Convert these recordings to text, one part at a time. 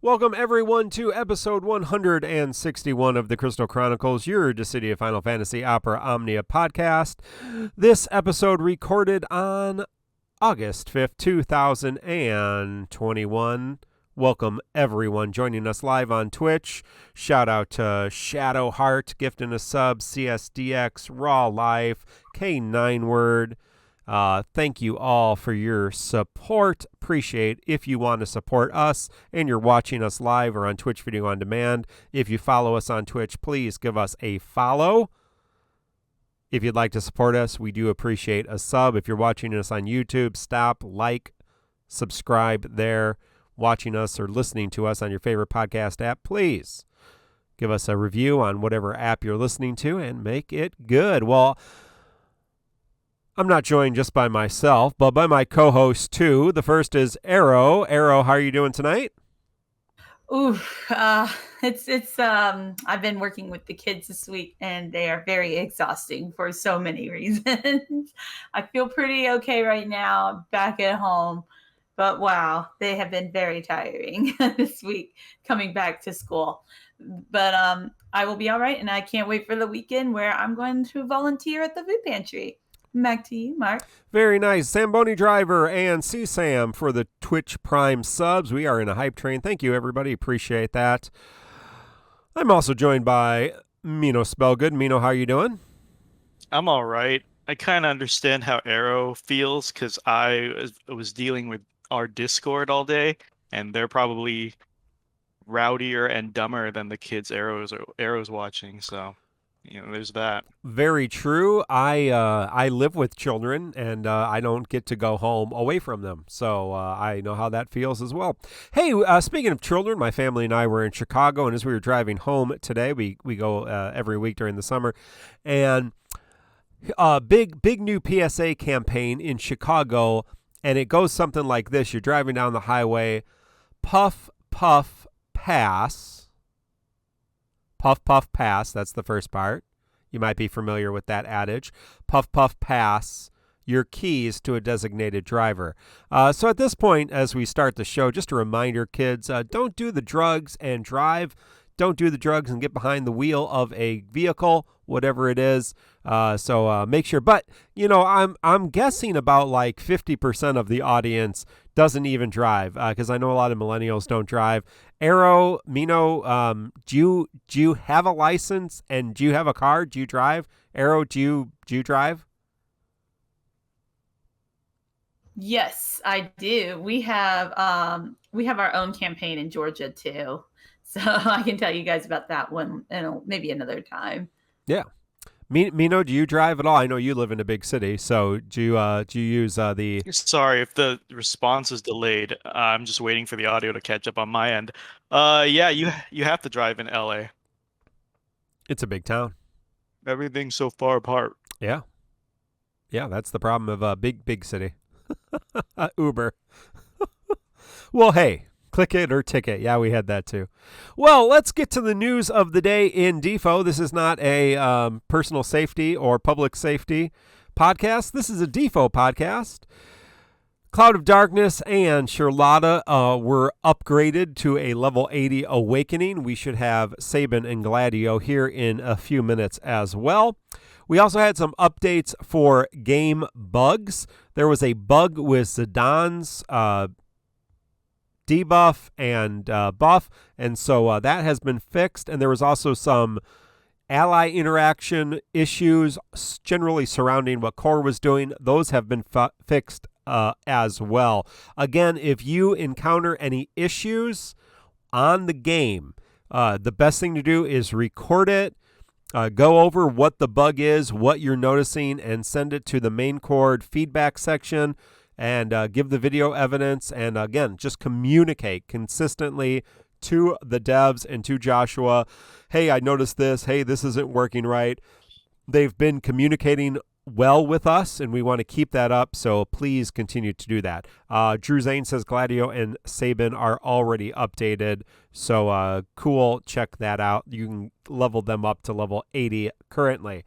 Welcome, everyone, to episode 161 of the Crystal Chronicles, your Dissidia Final Fantasy Opera Omnia podcast. This episode recorded on August 5th, 2021. Welcome, everyone, joining us live on Twitch. Shout out to Shadowheart, gifting a sub, CSDX, Raw Life, K9 Word. Thank you all for your support. Appreciate if you want to support us and you're watching us live or on Twitch Video On Demand. If you follow us on Twitch, please give us a follow. If you'd like to support us, we do appreciate a sub. If you're watching us on YouTube, stop, like, subscribe there. Watching us or listening to us on your favorite podcast app, please give us a review on whatever app you're listening to and make it good. Well, I'm not joined just by myself, but by my co-hosts too. The first is Arrow. Arrow, how are you doing tonight? Ooh, I've been working with the kids this week and they are very exhausting for so many reasons. I feel pretty okay right now back at home, but wow, they have been very tiring this week coming back to school. But I will be all right, and I can't wait for the weekend where I'm going to volunteer at the food pantry. Back to you, Mark. Very nice. Zamboni Driver and C-Sam for the Twitch Prime subs. We are in a hype train. Thank you, everybody. Appreciate that. I'm also joined by Mino Spellgood. Mino, how are you doing? I'm all right. I kind of understand how Arrow feels because I was dealing with our Discord all day, and they're probably rowdier and dumber than the kids Arrow's watching, so... there's that. Very true. I live with children, and I don't get to go home away from them. So I know how that feels as well. Hey, speaking of children, my family and I were in Chicago, and as we were driving home today, we go every week during the summer, and big new PSA campaign in Chicago, and it goes something like this. You're driving down the highway, puff, puff, pass. Puff, puff, pass. That's the first part. You might be familiar with that adage. Puff, puff, pass your keys to a designated driver. So at this point, as we start the show, just a reminder, kids, don't do the drugs and drive. Don't do the drugs and get behind the wheel of a vehicle, whatever it is. So make sure. But, I'm guessing about like 50% of the audience doesn't even drive, because I know a lot of millennials don't drive. Arrow, Mino, do you have a license, and do you have a car? Do you drive? Arrow, do you drive? Yes, I do. We have our own campaign in Georgia too, so I can tell you guys about that one maybe another time. Yeah. Mino, do you drive at all? I know you live in a big city, so do you use the... Sorry if the response is delayed. I'm just waiting for the audio to catch up on my end. Yeah, you have to drive in LA. It's a big town. Everything's so far apart. Yeah. Yeah, that's the problem of a big city. Uber. Well, hey. Click it or ticket. Yeah, we had that too. Well, let's get to the news of the day in DeFo. This is not a personal safety or public safety podcast. This is a DeFo podcast. Cloud of Darkness and Charlotta were upgraded to a level 80 awakening. We should have Sabin and Gladio here in a few minutes as well. We also had some updates for game bugs. There was a bug with Zidane's debuff and buff, and so that has been fixed. And there was also some ally interaction issues generally surrounding what Core was doing. Those have been fixed as well. Again, if you encounter any issues on the game, the best thing to do is record it, go over what the bug is, what you're noticing, and send it to the main core feedback section, and give the video evidence, and again, just communicate consistently to the devs and to Joshua. Hey, I noticed this. Hey, this isn't working right. They've been communicating well with us, and we want to keep that up, so please continue to do that. Drew Zane says Gladio and Sabin are already updated, so cool. Check that out. You can level them up to level 80 currently.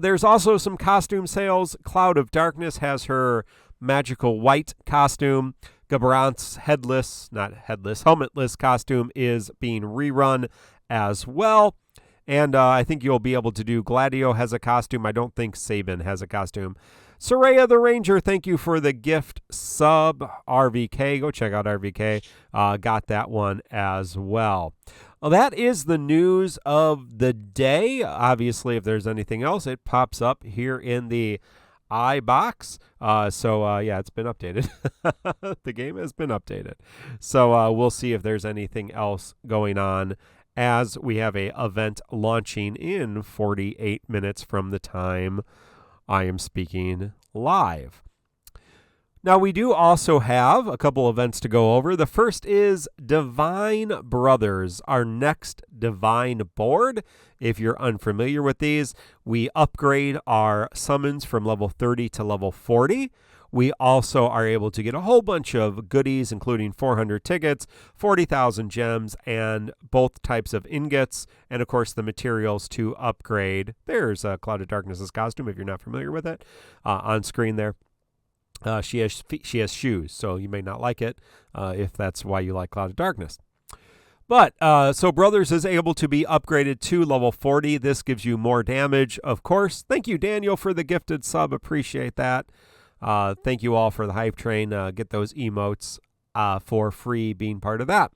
There's also some costume sales. Cloud of Darkness has her magical white costume. Gabrant's helmetless costume is being rerun as well. And I think you'll be able to do Gladio has a costume. I don't think Sabin has a costume. Soraya the Ranger, thank you for the gift sub. RVK, go check out RVK. Got that one as well. Well, that is the news of the day. Obviously, if there's anything else, it pops up here in the iBox. Yeah, it's been updated. The game has been updated. So we'll see if there's anything else going on as we have a event launching in 48 minutes from the time I am speaking live. Now, we do also have a couple events to go over. The first is Divine Brothers, our next Divine board. If you're unfamiliar with these, we upgrade our summons from level 30 to level 40. We also are able to get a whole bunch of goodies, including 400 tickets, 40,000 gems, and both types of ingots, and of course the materials to upgrade. There's Cloud of Darkness's costume, if you're not familiar with it, on screen there. She has shoes, so you may not like it if that's why you like Cloud of Darkness. But, so Brothers is able to be upgraded to level 40. This gives you more damage, of course. Thank you, Daniel, for the gifted sub. Appreciate that. Thank you all for the hype train. Get those emotes for free being part of that.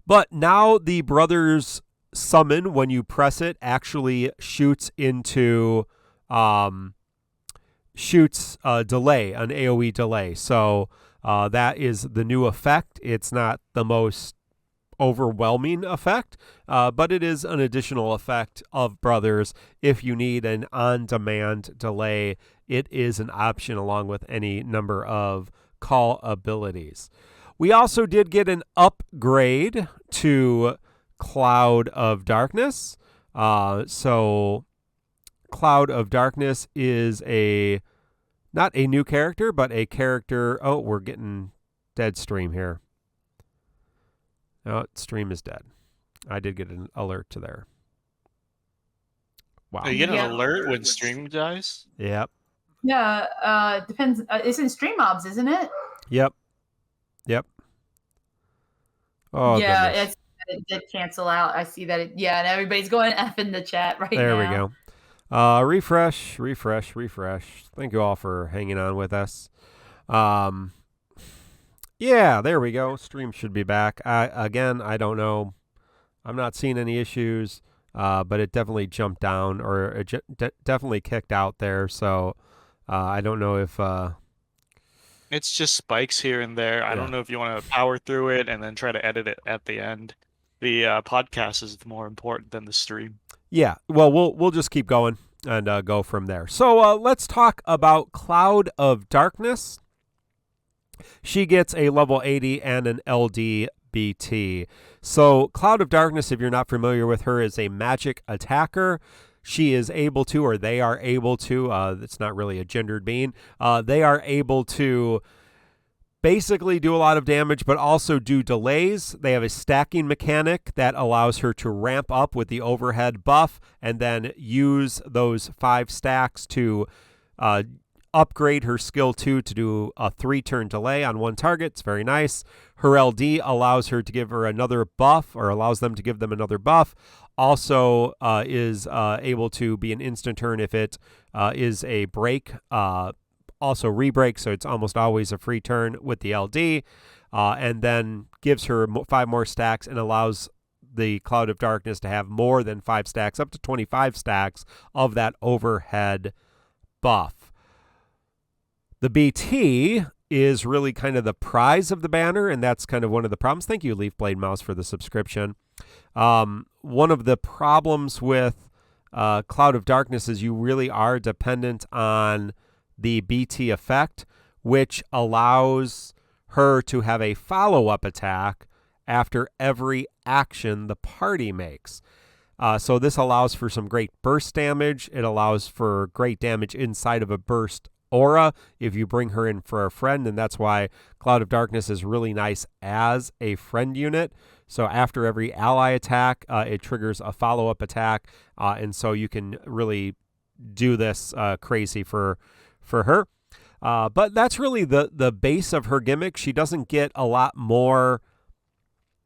But now the Brothers summon, when you press it, actually shoots into delay, an AoE delay. So that is the new effect. It's not the most overwhelming effect, but it is an additional effect of Brothers. If you need an on-demand delay, it is an option along with any number of call abilities. We also did get an upgrade to Cloud of Darkness. So Cloud of Darkness is not a new character, but a character. Oh, we're getting dead stream here. No, stream is dead. I did get an alert to there. Wow. You get an alert when stream dies? Yep. Yeah, depends. It's in stream mobs, isn't it? Yep. Oh, yeah, goodness. it did cancel out. I see that. And everybody's going F in the chat right there now. There we go. Refresh. Thank you all for hanging on with us. Yeah, there we go. Stream should be back. Again, I don't know. I'm not seeing any issues, but it definitely jumped down or it definitely kicked out there. So I don't know if... It's just spikes here and there. I don't know if you want to power through it and then try to edit it at the end. The podcast is more important than the stream. Yeah, well, we'll just keep going and go from there. So let's talk about Cloud of Darkness. She gets a level 80 and an LDBT. So Cloud of Darkness, if you're not familiar with her, is a magic attacker. She is able to, or they are able to, it's not really a gendered being, they are able to basically do a lot of damage, but also do delays. They have a stacking mechanic that allows her to ramp up with the overhead buff and then use those 5 stacks to upgrade her skill 2 to do a 3-turn delay on one target. It's very nice. Her LD allows her to give her another buff, or allows them to give them another buff. Also is able to be an instant turn if it is a break. Also re-break, so it's almost always a free turn with the LD. And then gives her 5 more stacks and allows the Cloud of Darkness to have more than 5 stacks, up to 25 stacks of that overhead buff. The BT is really kind of the prize of the banner, and that's kind of one of the problems. Thank you, Leaf Blade Mouse, for the subscription. One of the problems with Cloud of Darkness is you really are dependent on the BT effect, which allows her to have a follow-up attack after every action the party makes. So this allows for some great burst damage. It allows for great damage inside of a burst aura if you bring her in for a friend, and that's why Cloud of Darkness is really nice as a friend unit. So after every ally attack, it triggers a follow-up attack, and so you can really do this crazy for her. But that's really the base of her gimmick. She doesn't get a lot more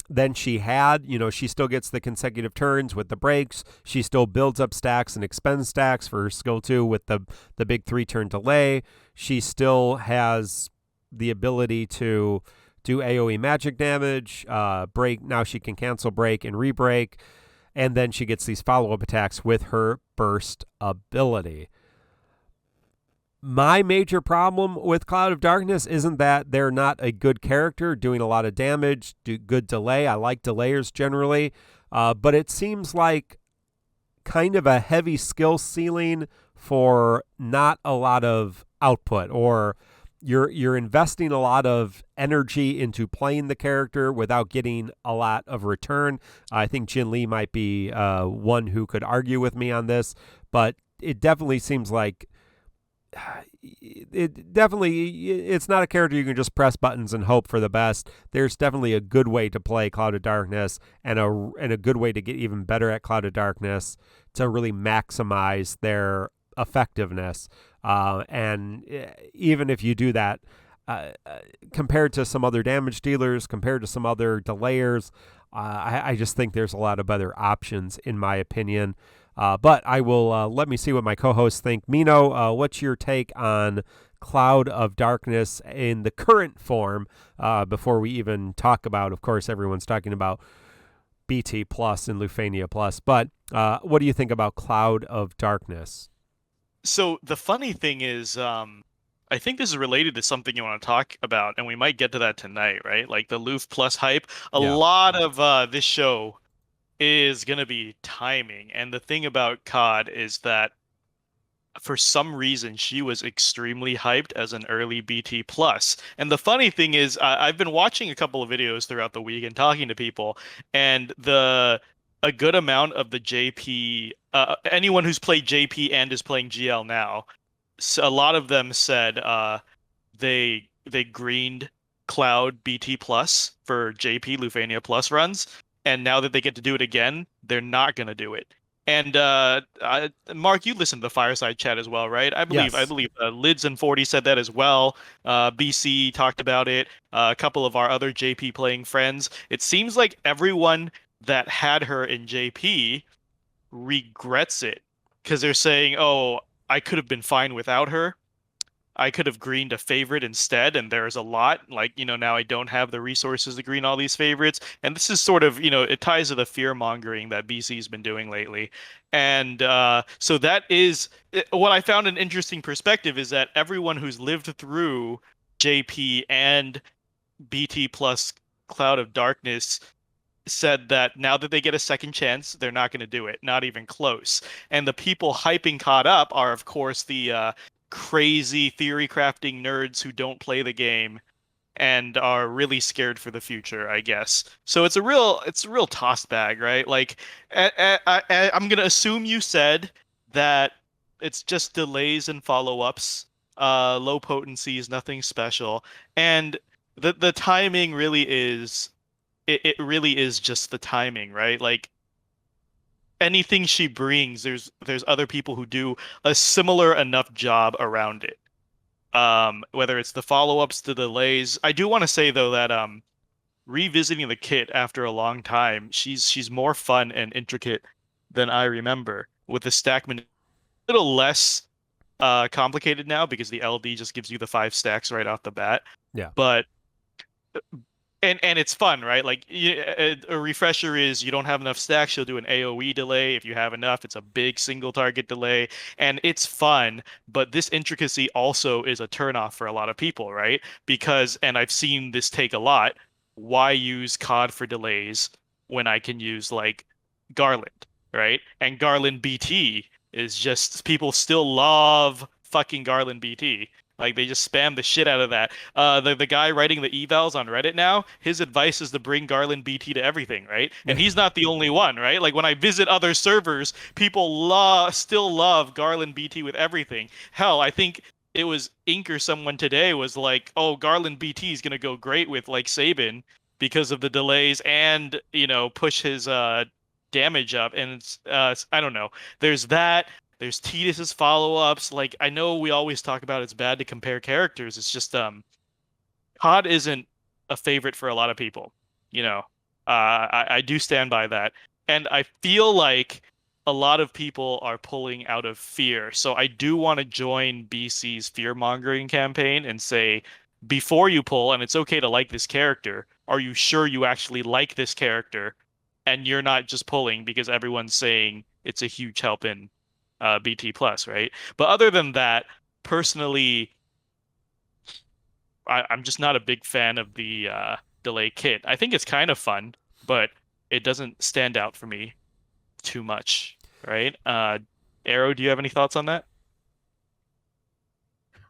than she had. She still gets the consecutive turns with the breaks. She still builds up stacks and expends stacks for her skill 2 with the big 3-turn delay. She still has the ability to do AoE magic damage, break. Now she can cancel break and re-break. And then she gets these follow-up attacks with her burst ability. My major problem with Cloud of Darkness isn't that they're not a good character doing a lot of damage, do good delay. I like delayers generally. But it seems like kind of a heavy skill ceiling for not a lot of output, or you're investing a lot of energy into playing the character without getting a lot of return. I think Jin Lee might be one who could argue with me on this, but it definitely seems like it's not a character you can just press buttons and hope for the best. There's definitely a good way to play Cloud of Darkness, and a good way to get even better at Cloud of Darkness to really maximize their effectiveness. And even if you do that, compared to some other damage dealers, compared to some other delayers, I just think there's a lot of better options, in my opinion. But I will let me see what my co-hosts think. Mino, what's your take on Cloud of Darkness in the current form? Before we even talk about, of course, everyone's talking about BT Plus and Lufania Plus. But what do you think about Cloud of Darkness? So the funny thing is, I think this is related to something you want to talk about, and we might get to that tonight, right? Like the Luf Plus hype. A lot of this show is going to be timing. And the thing about COD is that for some reason she was extremely hyped as an early BT plus. And the funny thing is, I've been watching a couple of videos throughout the week and talking to people, and a good amount of the JP, anyone who's played JP and is playing GL now, so a lot of them said they greened Cloud BT plus for JP Lufania plus runs, and now that they get to do it again, they're not going to do it. And Mark, you listened to the fireside chat as well, right? Yes. I believe Lids and 40 said that as well. BC talked about it. A couple of our other JP playing friends. It seems like everyone that had her in JP regrets it, because they're saying, "Oh, I could have been fine without her. I could have greened a favorite instead, and there's a lot, like, now I don't have the resources to green all these favorites." And this is sort of, it ties to the fear mongering that BC's been doing lately. And so that is what I found an interesting perspective, is that everyone who's lived through JP and BT plus Cloud of Darkness said that now that they get a second chance, they're not going to do it, not even close. And the people hyping caught up are, of course, the crazy theory crafting nerds who don't play the game and are really scared for the future, I guess. So it's a real toss bag, right? Like, I'm gonna assume you said that it's just delays and follow-ups, low potencies, nothing special, and the timing really is it really is just the timing, right? Like, anything she brings, there's other people who do a similar enough job around it. Whether it's the follow-ups, the delays. I do want to say though that revisiting the kit after a long time, she's more fun and intricate than I remember. With the stackman, a little less complicated now, because the LD just gives you the 5 stacks right off the bat. Yeah. But and it's fun, right? Like, a refresher is, you don't have enough stacks, you'll do an AoE delay. If you have enough, it's a big single target delay, and it's fun. But this intricacy also is a turnoff for a lot of people, right? Because, and I've seen this take a lot, why use COD for delays when I can use, like, Garland, right? And Garland BT is just, people still love fucking Garland BT. Like, they just spam the shit out of that. The guy writing the evals on Reddit now, his advice is to bring Garland BT to everything, right? And he's not the only one, right? Like, when I visit other servers, people still love Garland BT with everything. Hell, I think it was Ink or someone today was like, "Oh, Garland BT is gonna go great with, like, Sabin because of the delays, and push his damage up." And it's I don't know. There's that. There's Tidus's follow-ups. Like, I know we always talk about it's bad to compare characters. It's just COD isn't a favorite for a lot of people. You know, I do stand by that, and I feel like a lot of people are pulling out of fear. So I do want to join BC's fear-mongering campaign and say, before you pull, and it's okay to like this character, are you sure you actually like this character? And you're not just pulling because everyone's saying it's a huge help in BT plus, right? But other than that, personally, I'm just not a big fan of the delay kit. I think it's kind of fun, but it doesn't stand out for me too much, right? Arrow, do you have any thoughts on that?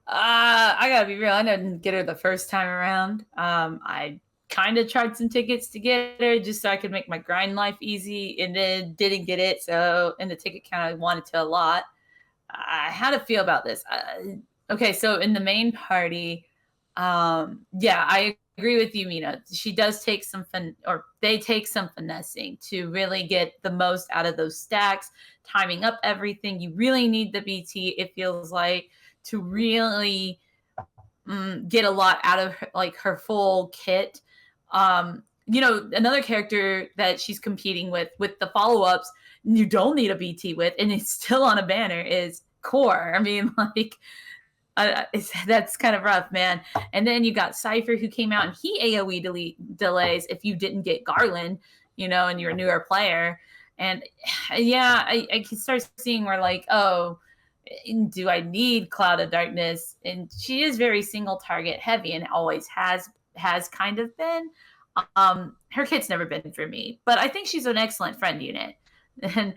I gotta be real. I didn't get her the first time around. I kind of tried some tickets to get her just so I could make my grind life easy, and then didn't get it. So in the ticket count, I wanted to a lot. How to feel about this? Okay, so in the main party, yeah, I agree with you, Mina. She does take some they take some finessing to really get the most out of those stacks, timing up everything. You really need the BT. It feels like to really get a lot out of her, like her full kit. Another character that she's competing with the follow-ups, you don't need a BT with, and it's still on a banner, is Core. I mean, like, that's kind of rough, man. And then you got Cypher, who came out and he AoE delays if you didn't get Garland, and you're a newer player. And yeah, I can start seeing where, like, oh, do I need Cloud of Darkness? And she is very single target heavy and always has kind of been. Her kit's never been for me, but I think she's an excellent friend unit. And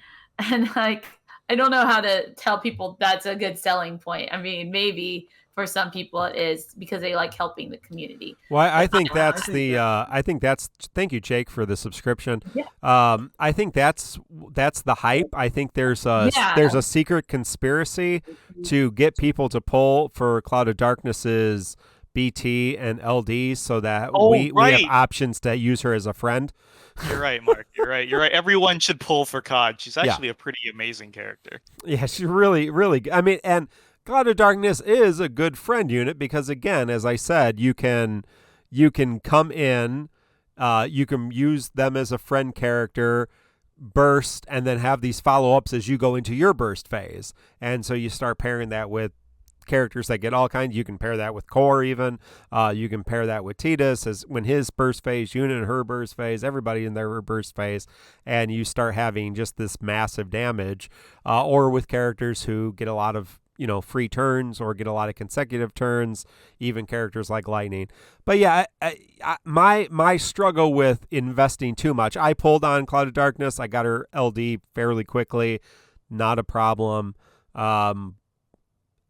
like, I don't know how to tell people that's a good selling point. I mean, maybe for some people it is because they like helping the community. Well, I think that's thank you, Jake, for the subscription. Yeah. I think that's the hype. I think there's a secret conspiracy to get people to pull for Cloud of Darkness's BT and LD so that we have options to use her as a friend. You're right, Mark. You're right. Everyone should pull for COD. She's actually a pretty amazing character. Yeah, she's really, really good. I mean, and Cloud of Darkness is a good friend unit because, again, as I said, you can come in, you can use them as a friend character, burst, and then have these follow-ups as you go into your burst phase. And so you start pairing that with characters that get all kinds. You can pair that with Core even. You can pair that with Tidus as when his burst phase, Unit and her burst phase, everybody in their burst phase, and you start having just this massive damage. Or with characters who get a lot of free turns or get a lot of consecutive turns, even characters like Lightning. But yeah, my struggle with investing too much. I pulled on Cloud of Darkness. I got her LD fairly quickly. Not a problem.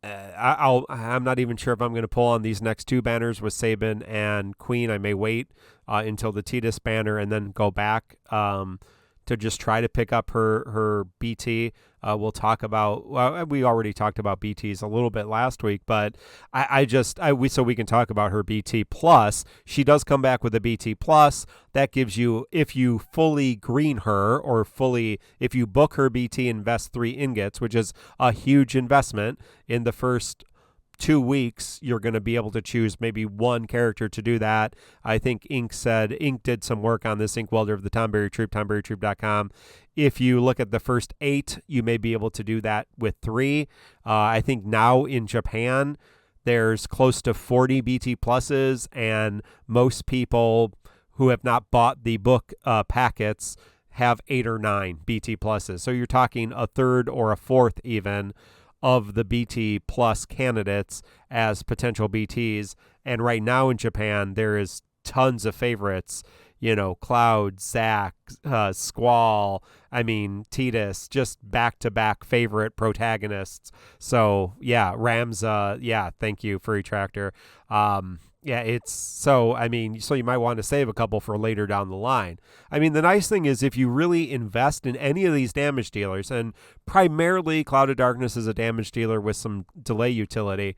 I'm not even sure if I'm going to pull on these next two banners with Sabin and Queen. I may wait until the Tidus banner and then go back to just try to pick up her BT. We'll talk about. Well, we already talked about BTs a little bit last week, but so we can talk about her BT plus. She does come back with a BT plus. That gives you, if you fully green her or if you book her BT, invest 3 ingots, which is a huge investment in the first 2 weeks, you're going to be able to choose maybe one character to do that. I think Ink did some work on this, Inkwelder of the Tonberry Troupe, TonberryTroupe.com. If you look at the first 8, you may be able to do that with 3. I think now in Japan, there's close to 40 BT pluses, and most people who have not bought the book packets have 8 or 9 BT pluses. So you're talking a third or a fourth even of the BT plus candidates as potential BTs. And right now in Japan, there is tons of favorites, Cloud, Zac, Squall, Tidus, just back-to-back favorite protagonists. So yeah, Ramza, thank you, Furry Tractor. So you might want to save a couple for later down the line. The nice thing is if you really invest in any of these damage dealers, and primarily Cloud of Darkness is a damage dealer with some delay utility,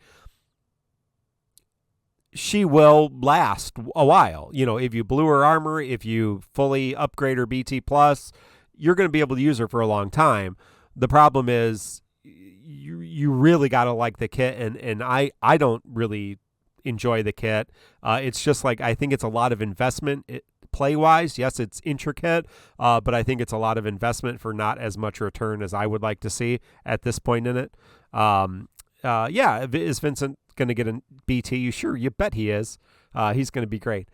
she will last a while. If you blew her armor, if you fully upgrade her BT plus, you're going to be able to use her for a long time. The problem is you really got to like the kit, and I don't really enjoy the kit. It's just like, I think it's a lot of investment play wise. Yes, it's intricate, but I think it's a lot of investment for not as much return as I would like to see at this point in it. Yeah, is Vincent going to get a BT? Sure, you bet he is. He's going to be great.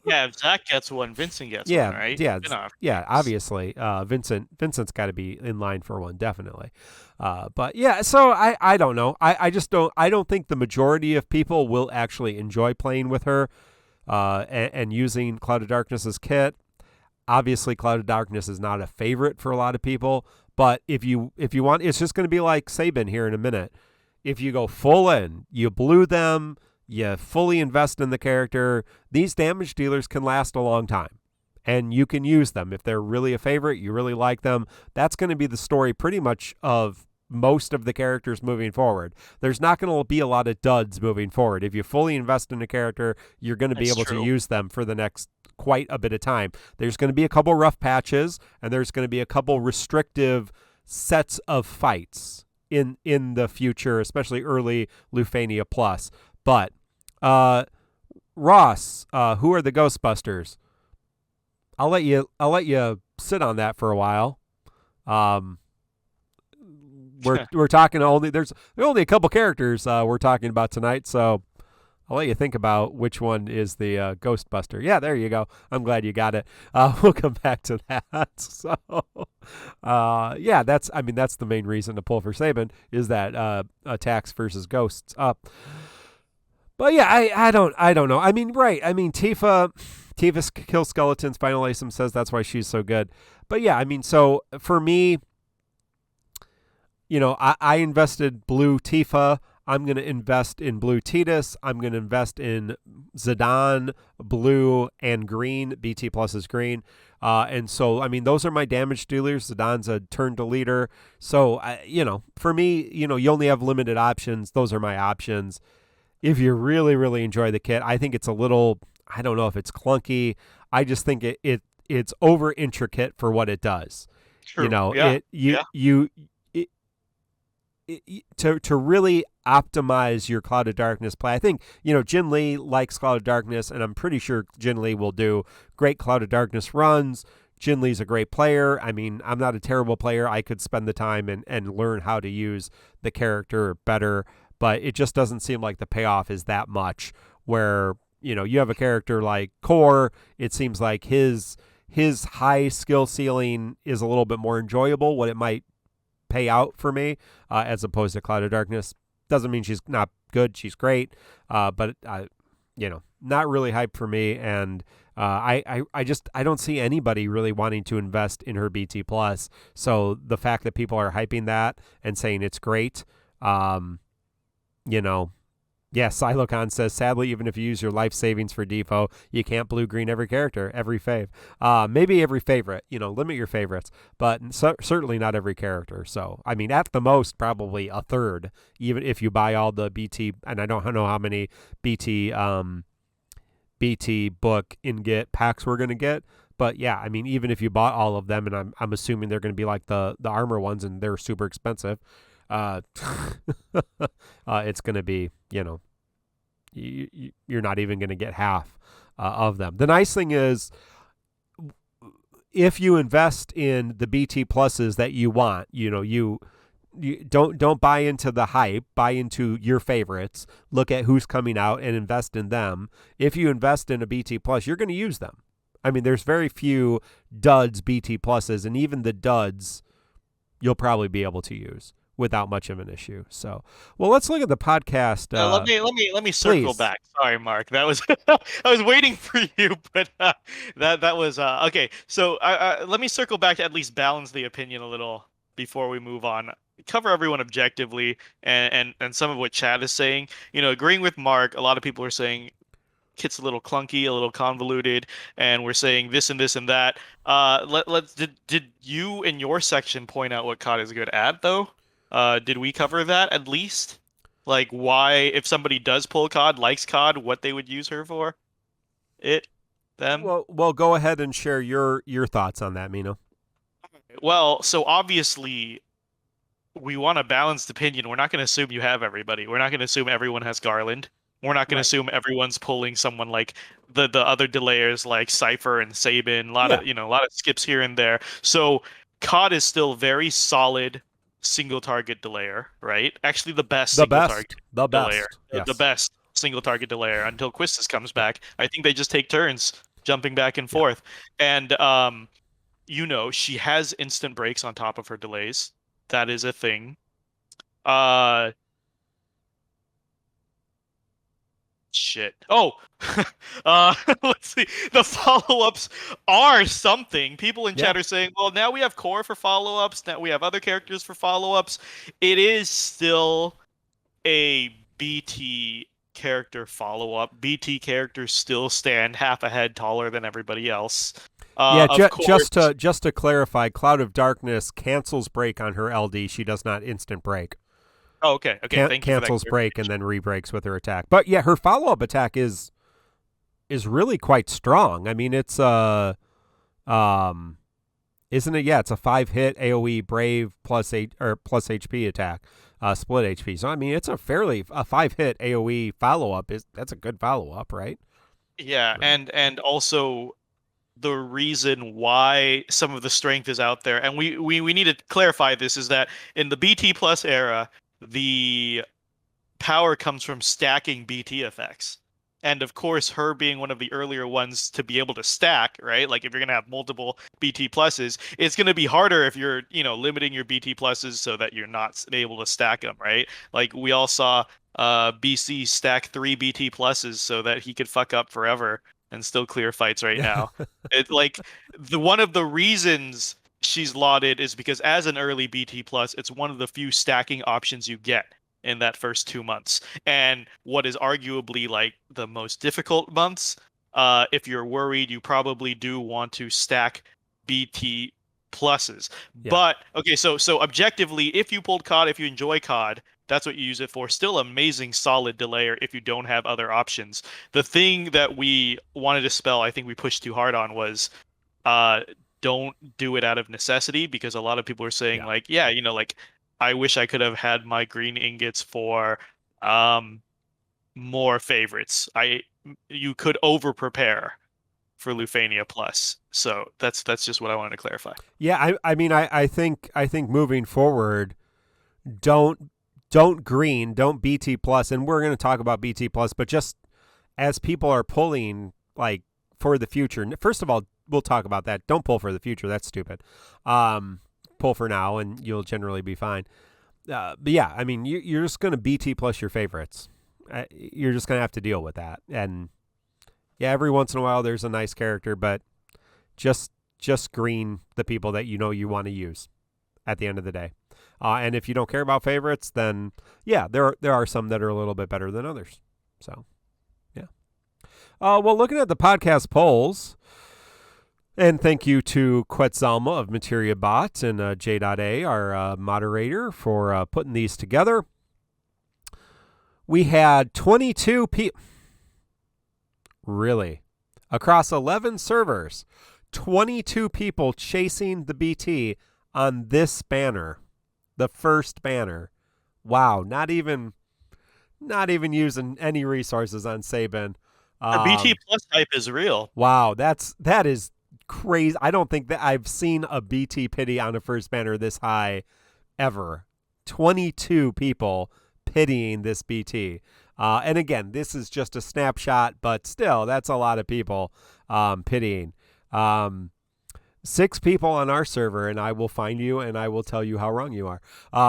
Yeah, if Zach gets one, Vincent gets Yeah, one, right? yeah, Spin-off. yeah. Obviously, Vincent's got to be in line for one, definitely. But yeah, so I don't know. I just don't. I don't think the majority of people will actually enjoy playing with her, and using Cloud of Darkness's kit. Obviously, Cloud of Darkness is not a favorite for a lot of people. But if you want, it's just going to be like Sabin here in a minute. If you go full in, you blue them, you fully invest in the character, these damage dealers can last a long time. And you can use them. If they're really a favorite, you really like them, that's going to be the story pretty much of most of the characters moving forward. There's not going to be a lot of duds moving forward. If you fully invest in a character, you're going to be able to use them for the next quite a bit of time. There's going to be a couple rough patches, and there's going to be a couple restrictive sets of fights in the future, especially early Lufania Plus. But Ross, who are the Ghostbusters? I'll let you sit on that for a while. We're talking only there are only a couple characters we're talking about tonight, so I'll let you think about which one is the Ghostbuster. Yeah, there you go. I'm glad you got it. We'll come back to that. So, yeah, that's the main reason to pull for Sabin is that attacks versus ghosts up. But yeah, I don't know. I mean, right. I mean, Tifa kills skeletons. Final Asim says that's why she's so good. But yeah, I mean, so for me, I invested blue Tifa. I'm going to invest in blue Tidus. I'm going to invest in Zidane, blue, and green. BT plus is green. And so, I mean, those are my damage dealers. Zidane's a turn to leader. So, for me, you only have limited options. Those are my options. If you really, really enjoy the kit, I think it's a little, I don't know if it's clunky. I just think it's over intricate for what it does. True. To really optimize your Cloud of Darkness play. I think, Jin Lee likes Cloud of Darkness, and I'm pretty sure Jin Lee will do great Cloud of Darkness runs. Jin Lee's a great player. I mean, I'm not a terrible player. I could spend the time and learn how to use the character better, but it just doesn't seem like the payoff is that much where, you have a character like Core, it seems like his high skill ceiling is a little bit more enjoyable, what it might pay out for me, as opposed to Cloud of Darkness. Doesn't mean she's not good. She's great, but not really hyped for me. And I don't see anybody really wanting to invest in her BT plus. So the fact that people are hyping that and saying it's great, yes, Silocan says, sadly, even if you use your life savings for Defo, you can't blue-green every character, every fave. Maybe every favorite, limit your favorites, but certainly not every character. So, I mean, at the most, probably a third, even if you buy all the BT, and I don't know how many BT book ingot packs we're going to get. But yeah, I mean, even if you bought all of them, and I'm assuming they're going to be like the armor ones and they're super expensive, it's going to be, you're not even going to get half of them. The nice thing is, if you invest in the BT pluses that you want, you don't buy into the hype, buy into your favorites, look at who's coming out and invest in them. If you invest in a BT plus, you're going to use them. I mean, there's very few duds BT pluses, and even the duds you'll probably be able to use without much of an issue. So, well, let's look at the podcast. Let me circle back. Sorry, Mark. That was I was waiting for you, but that was okay. So let me circle back to at least balance the opinion a little before we move on. Cover everyone objectively and some of what Chad is saying. Agreeing with Mark, a lot of people are saying kit's a little clunky, a little convoluted, and we're saying this and this and that. Did you in your section point out what COD is good at though? Did we cover that at least? Like why, if somebody does pull COD, likes COD, what they would use her for? Them? Well, go ahead and share your thoughts on that, Mino. Well, so obviously we want a balanced opinion. We're not going to assume you have everybody. We're not going to assume everyone has Garland. We're not going to Right. assume everyone's pulling someone like the other delayers like Cypher and Sabin. A lot Yeah. of a lot of skips here and there. So COD is still very solid single target delayer, right? Actually, the best The single target best. The delayer, best. the Yes. best single target delayer until Quistis comes Yeah. back. I think they just take turns jumping back and Yeah. forth, and she has instant breaks on top of her delays. That is a thing. Uh, shit. Oh, let's see. The follow-ups are something. People in Yeah. chat are saying, well, now we have core for follow-ups. Now we have other characters for follow-ups. It is still a BT character follow-up. BT characters still stand half a head taller than everybody else. Yeah, Of course. just to clarify, Cloud of Darkness cancels break on her LD. She does not instant break. Oh, okay. Okay. Thank you for that Cancels break and clarification. then re-breaks with her attack. But yeah, her follow-up attack is really quite strong. I mean, it's um isn't it? Yeah, it's a 5-hit AoE brave plus HP attack. Split HP. So I mean, it's a 5-hit AoE follow-up that's a good follow-up, right? Yeah, Right. and also the reason why some of the strength is out there, and we need to clarify this, is that in the BT plus era, the power comes from stacking BT effects. And of course, her being one of the earlier ones to be able to stack, right? Like if you're gonna have multiple BT pluses, it's gonna be harder if you're, limiting your BT pluses so that you're not able to stack them, right? Like we all saw BC stack 3 BT pluses so that he could fuck up forever and still clear fights right Yeah. now. It like the one of the reasons she's lauded is because as an early BT plus, it's one of the few stacking options you get in that first 2 months. And what is arguably like the most difficult months, if you're worried, you probably do want to stack BT pluses. Yeah. But okay, so objectively, if you pulled COD, if you enjoy COD, that's what you use it for. Still amazing, solid delayer if you don't have other options. The thing that we wanted to spell, I think we pushed too hard on, was uh don't do it out of necessity, because a lot of people are saying Yeah. like, yeah, like I wish I could have had my green ingots for um more favorites. You could over prepare for Lufania plus. So that's just what I wanted to clarify. Yeah, I mean I think moving forward, don't green, don't BT plus, and we're going to talk about BT plus, but just as people are pulling like for the future. First of all, we'll talk about that. Don't pull for the future. That's stupid. Pull for now, and you'll generally be fine. But yeah, I mean, you're just going to BT plus your favorites. You're just going to have to deal with that. And yeah, every once in a while there's a nice character, but just green the people that you want to use at the end of the day. And if you don't care about favorites, then yeah, there are some that are a little bit better than others. So yeah. Well, looking at the podcast polls, and thank you to Quetzalma of Materia Bot and J.A, our moderator, for putting these together. We had 22 people. Really? Across 11 servers, 22 people chasing the BT on this banner. The first banner. Wow, not even using any resources on Sabin. The BT plus type is real. Wow, that is crazy. I don't think that I've seen a BT pity on a first banner this high ever. 22 people pitying this BT. And again, this is just a snapshot, but still, that's a lot of people pitying. 6 people on our server, and I will find you and I will tell you how wrong you are.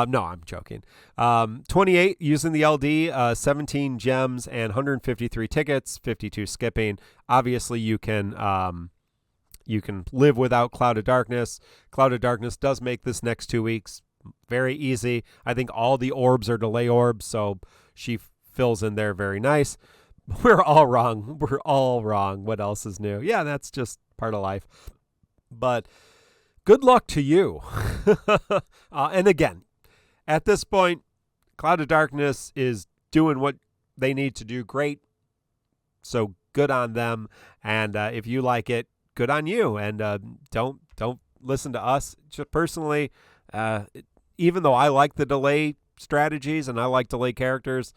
No, I'm joking. 28 using the LD, 17 gems and 153 tickets, 52 skipping. Obviously, you can live without Cloud of Darkness. Cloud of Darkness does make this next 2 weeks very easy. I think all the orbs are delay orbs, so she fills in there very nice. We're all wrong. What else is new? Yeah, that's just part of life. But good luck to you. And again, at this point, Cloud of Darkness is doing what they need to do great. So good on them. And if you like it, good on you. And don't listen to us. Just personally, even though I like the delay strategies and I like delay characters,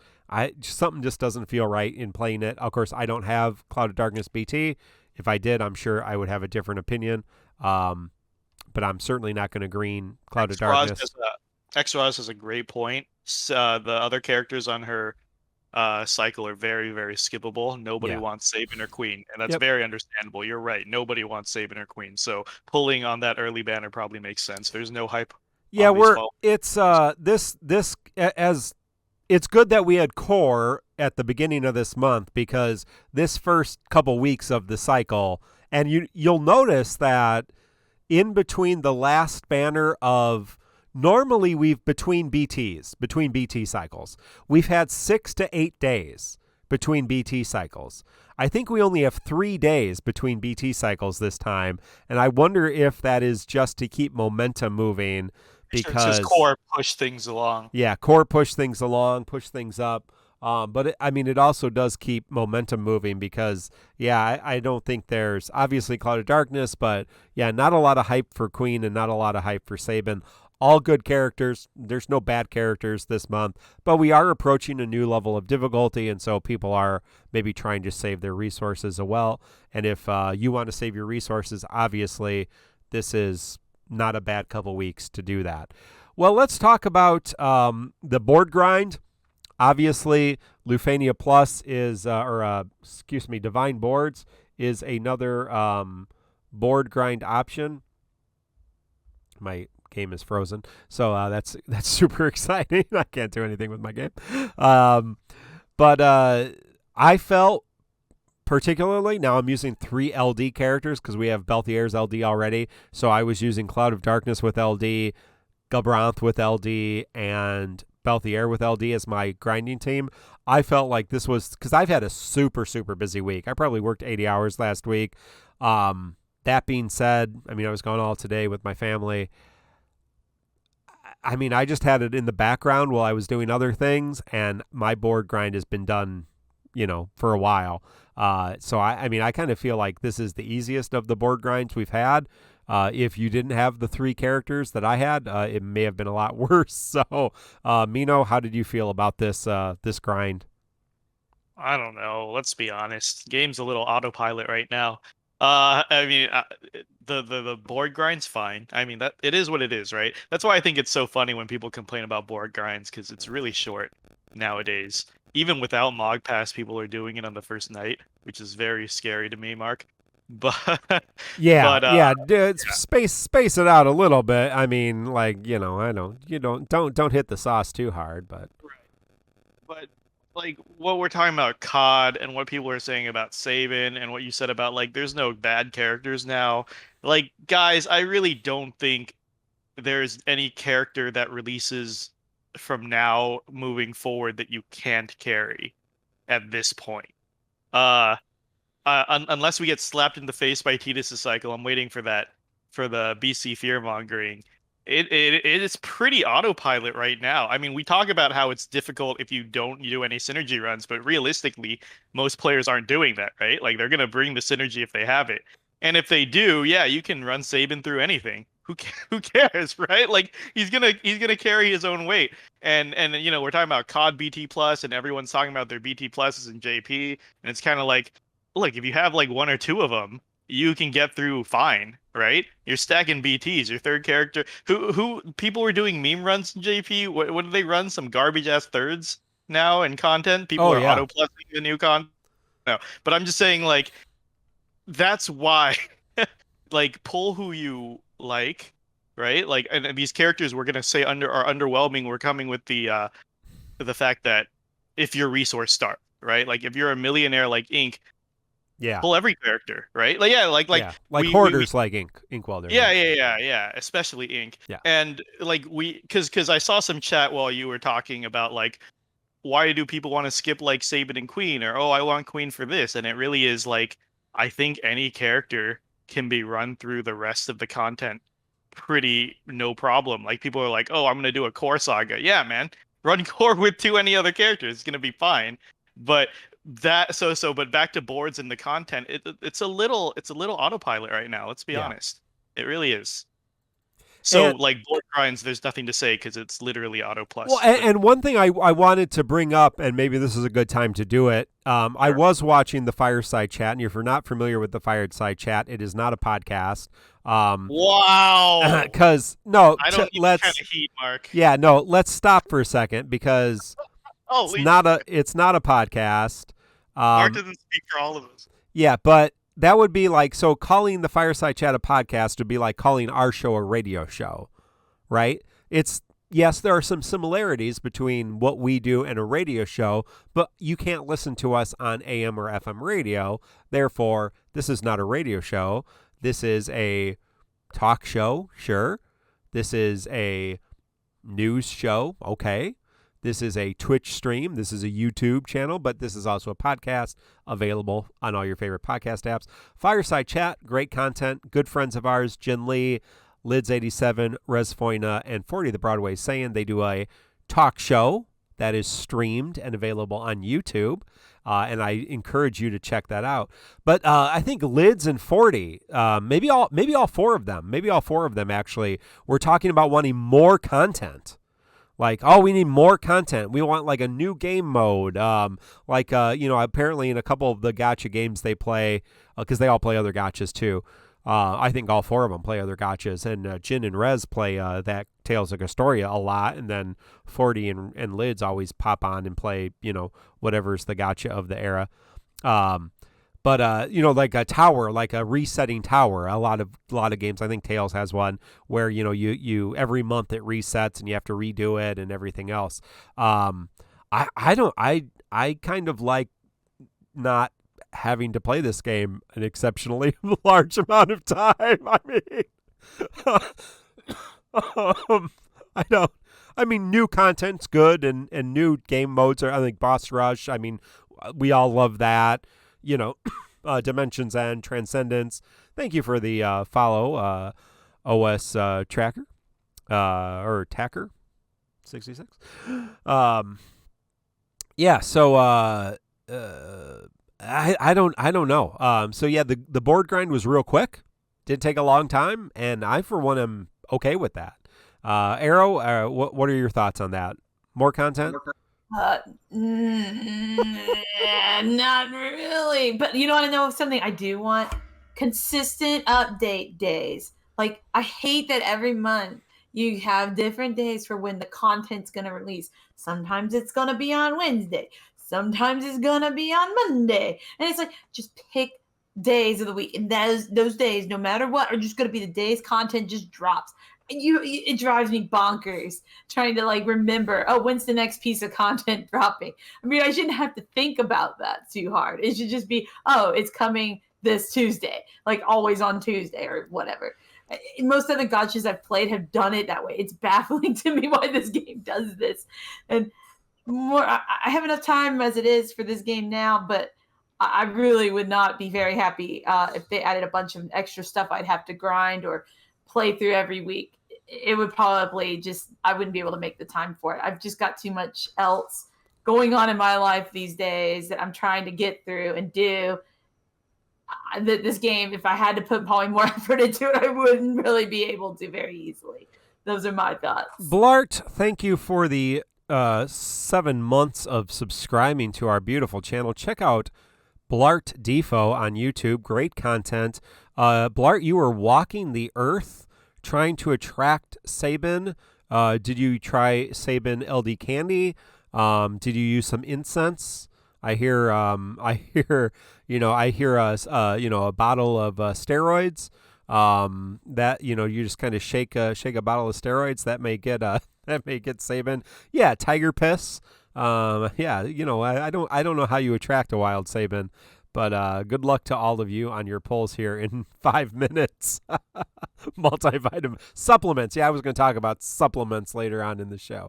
something just doesn't feel right in playing it. Of course, I don't have Cloud of Darkness BT. If I did, I'm sure I would have a different opinion. But I'm certainly not going to green Cloud of Darkness. X-Roz has a great point. The other characters on her cycle are very, very skippable. Nobody wants Sabin or Queen, and that's very understandable. You're right. Nobody wants Sabin or Queen. So pulling on that early banner probably makes sense. There's no hype. Yeah, it's good that we had core at the beginning of this month, because this first couple weeks of the cycle, and you'll notice that in between the last banner of, normally between BT cycles, we've had 6 to 8 days between BT cycles. I think we only have 3 days between BT cycles this time, and I wonder if that is just to keep momentum moving, because core push things along. Yeah, core push things along, push things up. But it also does keep momentum moving, because, I don't think there's obviously Cloud of Darkness, but not a lot of hype for Queen and not a lot of hype for Sabin. All good characters. There's no bad characters this month, but we are approaching a new level of difficulty, and so people are maybe trying to save their resources as well. And if you want to save your resources, obviously this is not a bad couple weeks to do that. Well, let's talk about the board grind. Obviously, Lufania Plus is, Divine Boards is another board grind option. My game is frozen, so that's super exciting. I can't do anything with my game. But I felt particularly, now I'm using 3 LD characters because we have Belthier's LD already, so I was using Cloud of Darkness with LD, Gabranth with LD, and Belthier with LD as my grinding team. I felt like this was, because I've had a super, super busy week. I probably worked 80 hours last week. That being said, I was gone all today with my family. I just had it in the background while I was doing other things, and my board grind has been done, for a while. So I kind of feel like this is the easiest of the board grinds we've had. If you didn't have the 3 characters that I had, it may have been a lot worse. So, Mino, how did you feel about this grind? I don't know. Let's be honest. Game's a little autopilot right now. The board grind's fine. That it is what it is, right? That's why I think it's so funny when people complain about board grinds, because it's really short nowadays. Even without Mog Pass, people are doing it on the first night, which is very scary to me, Mark. But space it out a little bit. I don't hit the sauce too hard, but but like what we're talking about COD and what people are saying about Sabin and what you said about there's no bad characters now. Guys, I really don't think there's any character that releases from now moving forward that you can't carry at this point. Unless we get slapped in the face by TCC cycle, I'm waiting for that, for the BC fear mongering. It is pretty autopilot right now. We talk about how it's difficult if you don't do any synergy runs, but realistically, most players aren't doing that, right? They're gonna bring the synergy if they have it, and if they do, you can run Sabin through anything. Who cares, right? He's gonna carry his own weight, and we're talking about COD BT plus, and everyone's talking about their BT pluses and JP, and it's kind of look, if you have 1 or 2 of them, you can get through fine, right? You're stacking BTs. Your third character, who people were doing meme runs in JP. What did they run? Some garbage ass thirds now in content. People are auto plussing the new content. No, but I'm just saying, that's why, pull who you like, right? And these characters we're gonna say are underwhelming. We're coming with the fact that if you're resource star, right? If you're a millionaire like Ink. Yeah. Pull every character, right? Hoarders like Inkwelder. Yeah. Especially Ink. Yeah. And because I saw some chat while you were talking about why do people want to skip Sabin and Queen, or I want Queen for this, and it really is I think any character can be run through the rest of the content pretty no problem. People are I'm gonna do a core saga. Yeah, man, run core with any other character. It's gonna be fine. But but back to boards and the content, it's a little autopilot right now. Let's be honest, it really is. So, And- like board grinds, there's nothing to say because it's literally auto plus. Well, and one thing I wanted to bring up, and maybe this is a good time to do it. I was watching the Fireside Chat, and if you're not familiar with the Fireside Chat, it is not a podcast. Wow. Because no, I don't need that kind of heat, Mark. Yeah, no. Let's stop for a second because it's not a podcast. Mark doesn't speak for all of us. Yeah, but that would be like, so calling the Fireside Chat a podcast would be like calling our show a radio show, right? Yes, there are some similarities between what we do and a radio show, but you can't listen to us on AM or FM radio. Therefore, this is not a radio show. This is a talk show, sure. This is a news show, okay. This is a Twitch stream. This is a YouTube channel, but this is also a podcast available on all your favorite podcast apps. Fireside Chat, great content. Good friends of ours, Jin Lee, Lids87, Resfoina, and 40 the Broadway saying they do a talk show that is streamed and available on YouTube. And I encourage you to check that out. But I think Lids and 40, maybe all four of them actually, were talking about wanting more content. Like, oh, we need more content. We want like a new game mode. Apparently in a couple of the gacha games they play, because they all play other gachas too. I think all four of them play other gachas, and Jin and Rez play that Tales of Castoria a lot, and then 40 and Lids always pop on and play, whatever's the gacha of the era. But like a tower, like a resetting tower, a lot of games. I think Tales has one where you every month it resets and you have to redo it and everything else. I kind of like not having to play this game an exceptionally large amount of time. I mean, new content's good and new game modes are. I think Boss Rush. I mean, we all love that. Dimensions End, Transcendence. Thank you for the follow, OS Tracker, or Tacker 66. Yeah, so I don't know. So yeah, the board grind was real quick. Did take a long time, and I for one am okay with that. Arrow, what are your thoughts on that? More content? Not really. But you want to know something I do want? Consistent update days. Like, I hate that every month you have different days for when the content's going to release. Sometimes it's going to be on Wednesday. Sometimes it's going to be on Monday. And it's like, just pick days of the week. And those days, no matter what, are just going to be the days content just drops. It drives me bonkers trying to remember, when's the next piece of content dropping? I mean, I shouldn't have to think about that too hard. It should just be, it's coming this Tuesday, always on Tuesday or whatever. Most of the gachas I've played have done it that way. It's baffling to me why this game does this. And I have enough time as it is for this game now, but I really would not be very happy if they added a bunch of extra stuff I'd have to grind or play through every week. It would probably I wouldn't be able to make the time for it. I've just got too much else going on in my life these days that I'm trying to get through and do. This game, if I had to put probably more effort into it, I wouldn't really be able to very easily. Those are my thoughts. Blart, thank you for the 7 months of subscribing to our beautiful channel. Check out Blart Defo on YouTube. Great content. Blart, you were walking the earth trying to attract Sabin. Did you try Sabin LD candy? Did you use some incense? I hear a bottle of steroids. That you just kind of shake a bottle of steroids. That may get Sabin. Yeah, tiger piss. I don't know how you attract a wild Sabin, but good luck to all of you on your polls here in 5 minutes. Multivitamin supplements. Yeah, I was going to talk about supplements later on in the show.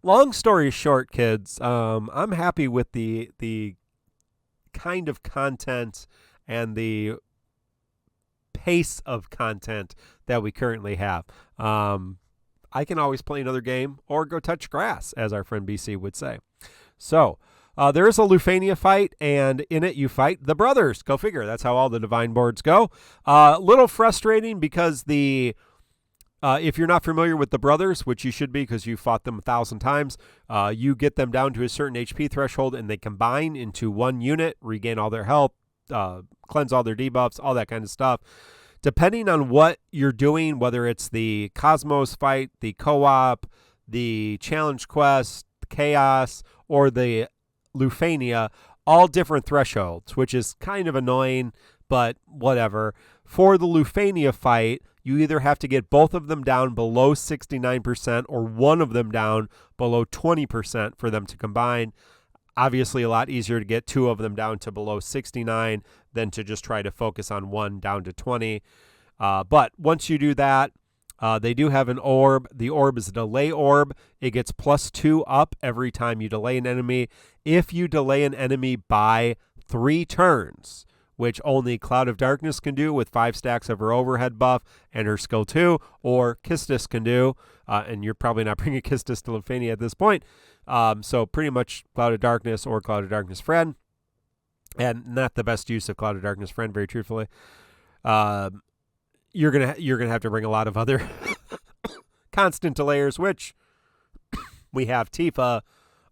Long story short, kids, I'm happy with the kind of content and the pace of content that we currently have. I can always play another game or go touch grass, as our friend BC would say. So there is a Lufania fight, and in it you fight the brothers. Go figure. That's how all the divine boards go. Little frustrating because the if you're not familiar with the brothers, which you should be because you fought them 1,000 times, you get them down to a certain HP threshold and they combine into one unit, regain all their health, cleanse all their debuffs, all that kind of stuff. Depending on what you're doing, whether it's the Cosmos fight, the co-op, the challenge quest, chaos, or the Lufania, all different thresholds, which is kind of annoying, but whatever. For the Lufania fight, you either have to get both of them down below 69% or one of them down below 20% for them to combine. Obviously, a lot easier to get two of them down to below 69 than to just try to focus on one down to 20. But once you do that, they do have an orb. The orb is a delay orb. It gets +2 up every time you delay an enemy. If you delay an enemy by 3 turns, which only Cloud of Darkness can do with 5 stacks of her overhead buff and her skill 2, or Kistis can do, and you're probably not bringing Kistis to Lufania at this point. So pretty much Cloud of Darkness or Cloud of Darkness Friend, and not the best use of Cloud of Darkness Friend, very truthfully. You're gonna have to bring a lot of other constant delayers, which we have Tifa,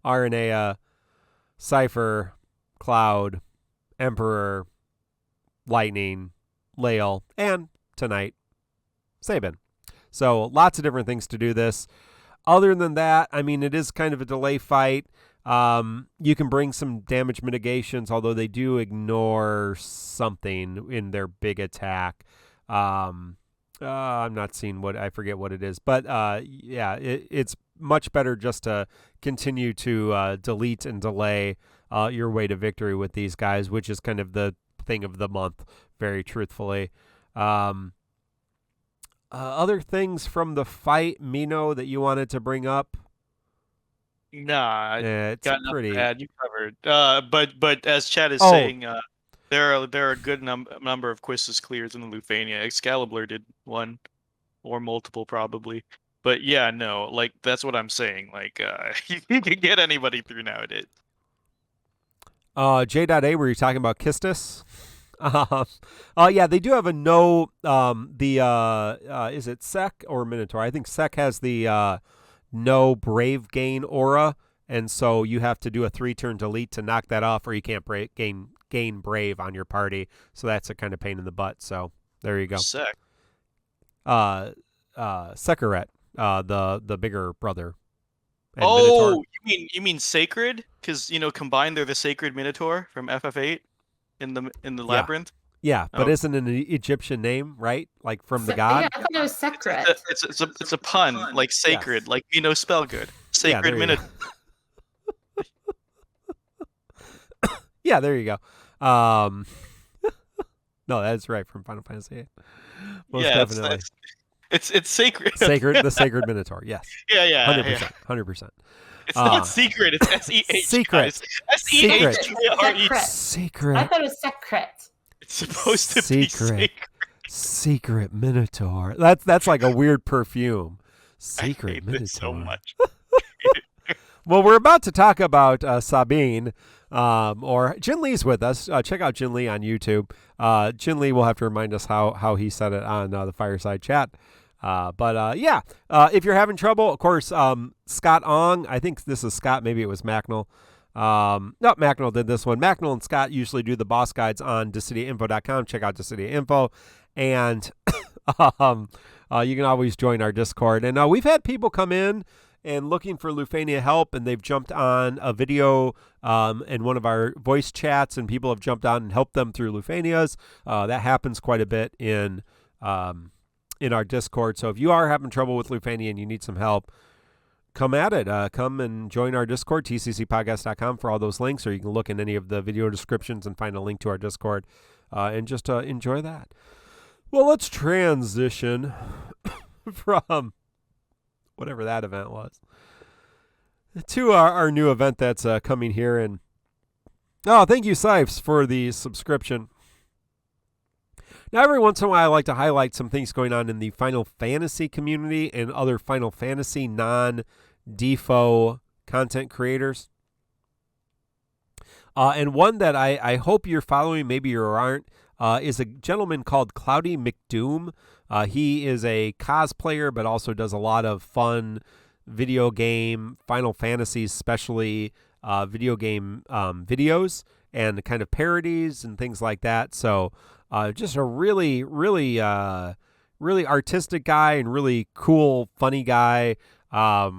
Aranea, Cypher, Cloud, Emperor, Lightning, Lael, and tonight, Sabin. So lots of different things to do this. Other than that, I mean, it is kind of a delay fight. You can bring some damage mitigations, although they do ignore something in their big attack. I'm not seeing I forget what it is, but yeah, it's much better just to continue to delete and delay your way to victory with these guys, which is kind of the thing of the month, very truthfully. Other things from the fight, Mino, that you wanted to bring up? Nah, It's got enough pretty. bad. You covered. But as Chad is Oh. saying, there are a good number of Quistis clears in the Lufania. Excalibur did one, or multiple probably. But yeah, no, like that's what I'm saying. Like you can get anybody through nowadays. J.A, were you talking about Kistis? Yeah, they do have a no. Is it Sek or Minotaur? I think Sek has the no brave gain aura, and so you have to do a 3-turn delete to knock that off, or you can't gain brave on your party. So that's a kind of pain in the butt. So there you go. Sek. Sekaret, the bigger brother. And Oh, Minotaur. you mean Sacred? Because combined they're the Sacred Minotaur from FF8 in the Labyrinth. Yeah, but Oh. isn't it an Egyptian name, right? Like from the god? Yeah, I thought it was Secret. It's a pun, like sacred, Yes. like spell good. Sacred there you Minotaur. Yeah, there you go. No, that's right from Final Fantasy VIII. Most Yeah, definitely. it's sacred. The sacred Minotaur. Yes. Yeah. 100%. 100%. It's not secret. It's SEH. Secret. Guys. SEHRE. Secret. I thought it was Secret. It's supposed to be sacred. Secret Minotaur. That's like a weird perfume. Secret I hate Minotaur. this so much. Well, we're about to talk about Sabin, or Jin Lee's with us. Check out Jin Lee on YouTube. Jin Lee will have to remind us how he said it on the Fireside Chat. If you're having trouble, of course, Scott Ong, I think this is Scott, maybe it was Macnell. No, Macnell did this one. Macnell and Scott usually do the boss guides on DissidiaInfo.com. Check out DissidiaInfo. And you can always join our Discord. And we've had people come in and looking for Lufania help, and they've jumped on a video in one of our voice chats, and people have jumped on and helped them through Lufanias. That happens quite a bit in our Discord. So if you are having trouble with Lufania and you need some help, come at it. Come and join our Discord, tccpodcast.com for all those links, or you can look in any of the video descriptions and find a link to our Discord and just enjoy that. Well, let's transition from whatever that event was to our new event that's coming here. And thank you, Sipes, for the subscription. Now, every once in a while, I like to highlight some things going on in the Final Fantasy community and other Final Fantasy non-DeFo content creators. And one that I hope you're following, maybe you aren't, is a gentleman called Cloudy McDoom. He is a cosplayer, but also does a lot of fun video game, Final Fantasies, especially video game videos and kind of parodies and things like that. So just a really, really, really artistic guy and really cool, funny guy. I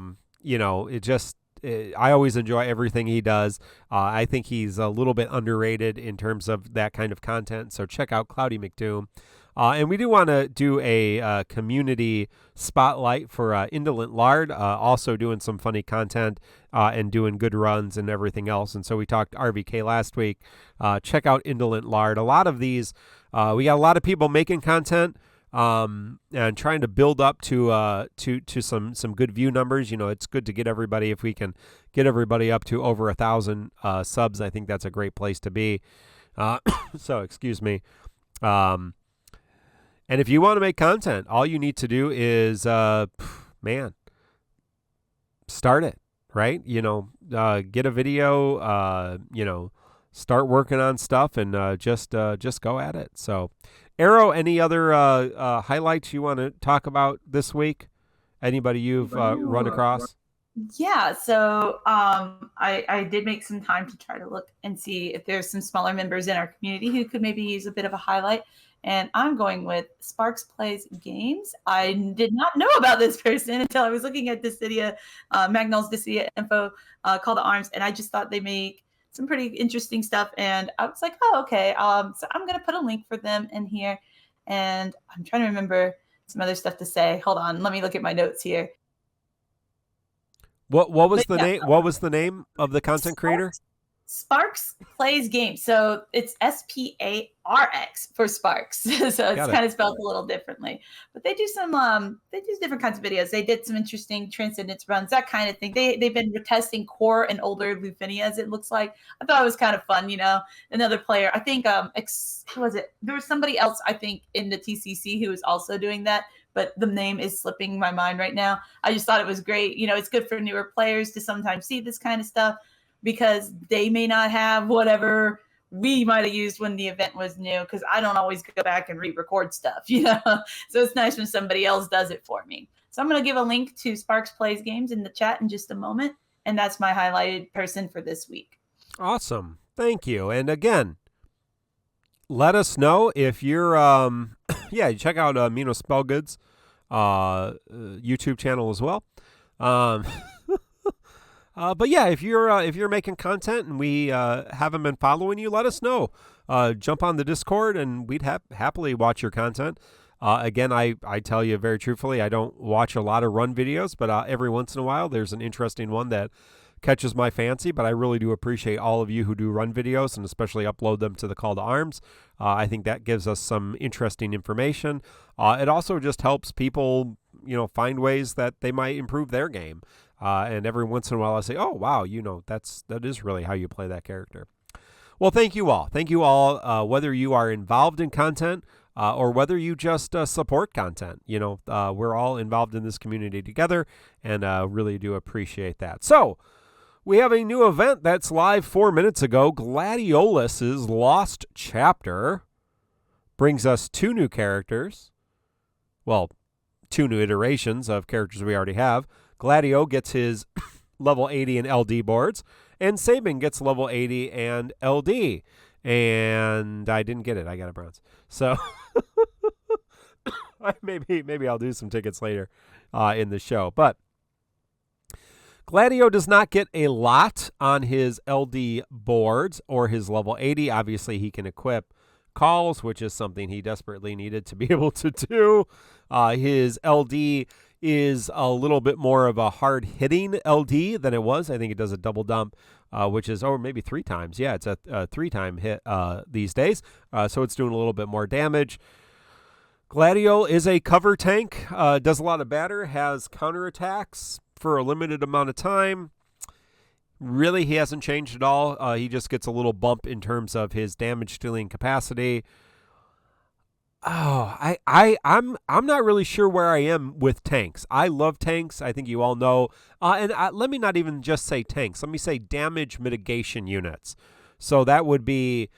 always enjoy everything he does. I think he's a little bit underrated in terms of that kind of content. So check out Cloudy McDoom. And we do want to do a community spotlight for Indolent Lard, also doing some funny content and doing good runs and everything else. And so we talked RVK last week. Check out Indolent Lard. A lot of these, we got a lot of people making content and trying to build up to some good view numbers. It's good to get everybody, if we can get everybody up to over 1,000 subs. I think that's a great place to be. So excuse me. And if you want to make content, all you need to do is, start it, right? Get a video, start working on stuff and just go at it. So, Arrow, any other highlights you want to talk about this week? Anybody you've run across? Yeah, so I did make some time to try to look and see if there's some smaller members in our community who could maybe use a bit of a highlight. And I'm going with Sparks Plays Games. I did not know about this person until I was looking at Dissidia, Magnol's DissidiaFFOO Call to Arms, and I just thought they make some pretty interesting stuff. And I was like, oh, okay. So I'm going to put a link for them in here. And I'm trying to remember some other stuff to say. Hold on. Let me look at my notes here. What was the name? What was the name of the content creator? Sparks Plays Games. So it's SPARX for Sparks. So it's kind of spelled a little differently. But they do different kinds of videos. They did some interesting Transcendence runs, that kind of thing. They've been testing core and older Lufanias, it looks like. I thought it was kind of fun, Another player, I think who was it? There was somebody else, I think, in the TCC who was also doing that, but the name is slipping my mind right now. I just thought it was great. It's good for newer players to sometimes see this kind of stuff, because they may not have whatever we might have used when the event was new, because I don't always go back and re-record stuff, So it's nice when somebody else does it for me. So I'm going to give a link to Sparks Plays Games in the chat in just a moment, and that's my highlighted person for this week. Awesome. Thank you. And again, let us know if you're, check out Mino Spellgood's YouTube channel as well. But yeah, if you're making content and we haven't been following you, let us know. Jump on the Discord and we'd happily watch your content. Again, I tell you very truthfully, I don't watch a lot of run videos, but every once in a while there's an interesting one that catches my fancy. But I really do appreciate all of you who do run videos and especially upload them to the Call to Arms. I think that gives us some interesting information. It also just helps people, find ways that they might improve their game. And every once in a while I say, oh, wow, that is really how you play that character. Well, thank you all. Thank you all, whether you are involved in content or whether you just support content. We're all involved in this community together and really do appreciate that. So we have a new event that's live 4 minutes ago. Gladiolus' Lost Chapter brings us 2 new characters. Well, 2 new iterations of characters we already have. Gladio gets his level 80 and LD boards, and Sabin gets level 80 and LD. And I didn't get it. I got a bronze. So maybe I'll do some tickets later in the show. But Gladio does not get a lot on his LD boards or his level 80. Obviously, he can equip calls, which is something he desperately needed to be able to do. His LD is a little bit more of a hard-hitting LD than it was. I think it does a double dump, which is, or maybe 3 times. Yeah, it's a 3-time hit these days, so it's doing a little bit more damage. Gladio is a cover tank, does a lot of batter, has counterattacks for a limited amount of time. Really, he hasn't changed at all. He just gets a little bump in terms of his damage-dealing capacity. Oh, I'm not really sure where I am with tanks. I love tanks. I think you all know. And let me not even just say tanks. Let me say damage mitigation units. So that would be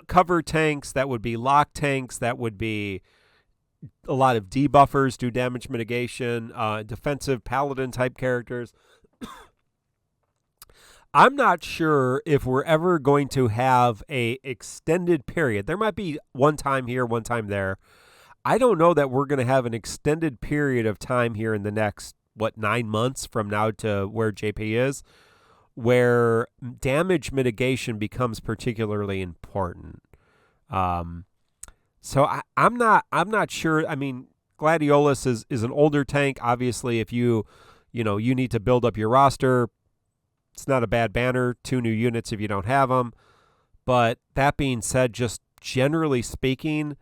cover tanks, that would be lock tanks, that would be a lot of debuffers, do damage mitigation, defensive paladin type characters. I'm not sure if we're ever going to have a extended period. There might be one time here, one time there. I don't know that we're going to have an extended period of time here in the next 9 months from now to where JP is, where damage mitigation becomes particularly important. So I'm not sure. I mean, Gladiolus is an older tank. Obviously, if you need to build up your roster, it's not a bad banner. 2 new units if you don't have them. But that being said, just generally speaking,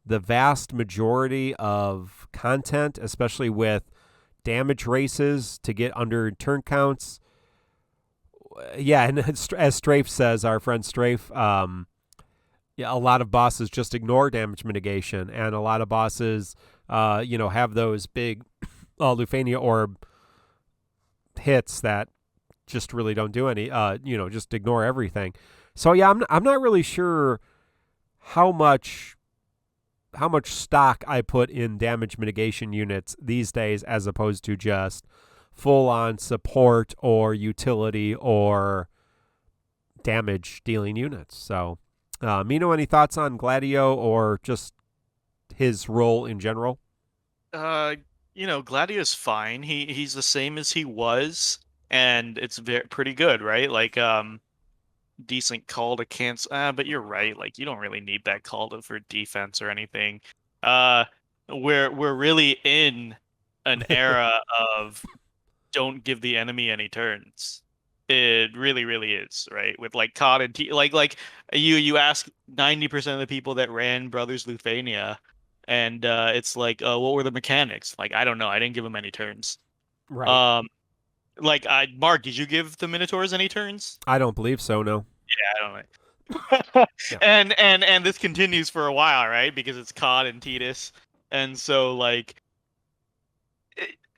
the vast majority of content, especially with damage races to get under turn counts, yeah, and as Strafe says, our friend Strafe, yeah, a lot of bosses just ignore damage mitigation, and a lot of bosses, have those big Lufania orb hits that just really don't do any, just ignore everything. So yeah, I'm not really sure how much stock I put in damage mitigation units these days, as opposed to just full on support or utility or damage dealing units. So, Mino, any thoughts on Gladio or just his role in general? Gladio's fine. He's the same as he was, and it's pretty good, right? Like, decent call to cancel. But you're right. Like, you don't really need that call for defense or anything. Uh, we're really in an era of don't give the enemy any turns. It really, really is, right? With like COD and like you ask 90% of the people that ran Brothers Lufania, and it's like, what were the mechanics? Like, I don't know. I didn't give them any turns. Right. Like, Mark, did you give the Minotaurs any turns? I don't believe so. No. Yeah, I don't know. Yeah. And this continues for a while, right? Because it's COD and Tidus, and so like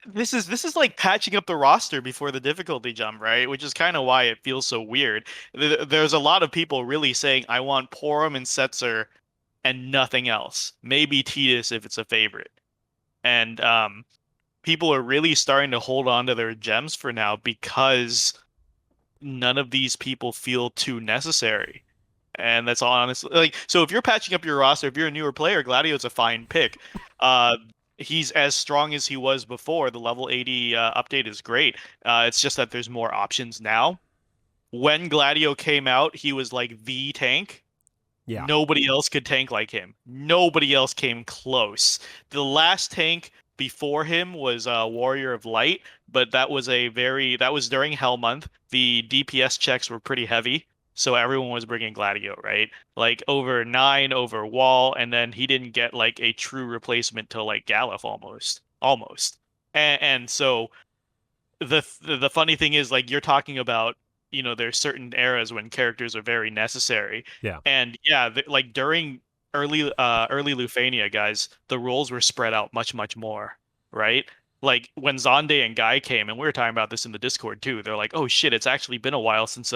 this is like patching up the roster before the difficulty jump, right? Which is kind of why it feels so weird. There's a lot of people really saying, I want Porum and Setzer and nothing else. Maybe Tidus if it's a favorite. And people are really starting to hold on to their gems for now because none of these people feel too necessary. And that's all honestly. Like, so if you're patching up your roster, if you're a newer player, Gladio's a fine pick. He's as strong as he was before. The level 80 update is great. It's just that there's more options now. When Gladio came out, he was like the tank. Yeah. Nobody else could tank like him. Nobody else came close. The last tank before him was Warrior of Light, but that was during Hell Month. The DPS checks were pretty heavy, so everyone was bringing Gladio, right? Like over 9 over Wall, and then he didn't get like a true replacement till like Galuf almost. And so the funny thing is, like, you're talking about, there's certain eras when characters are very necessary. Yeah. And yeah, like during early Lufania, guys, the roles were spread out much, much more, right? Like when Zonde and Guy came, and we were talking about this in the Discord too, they're like, oh shit, it's actually been a while since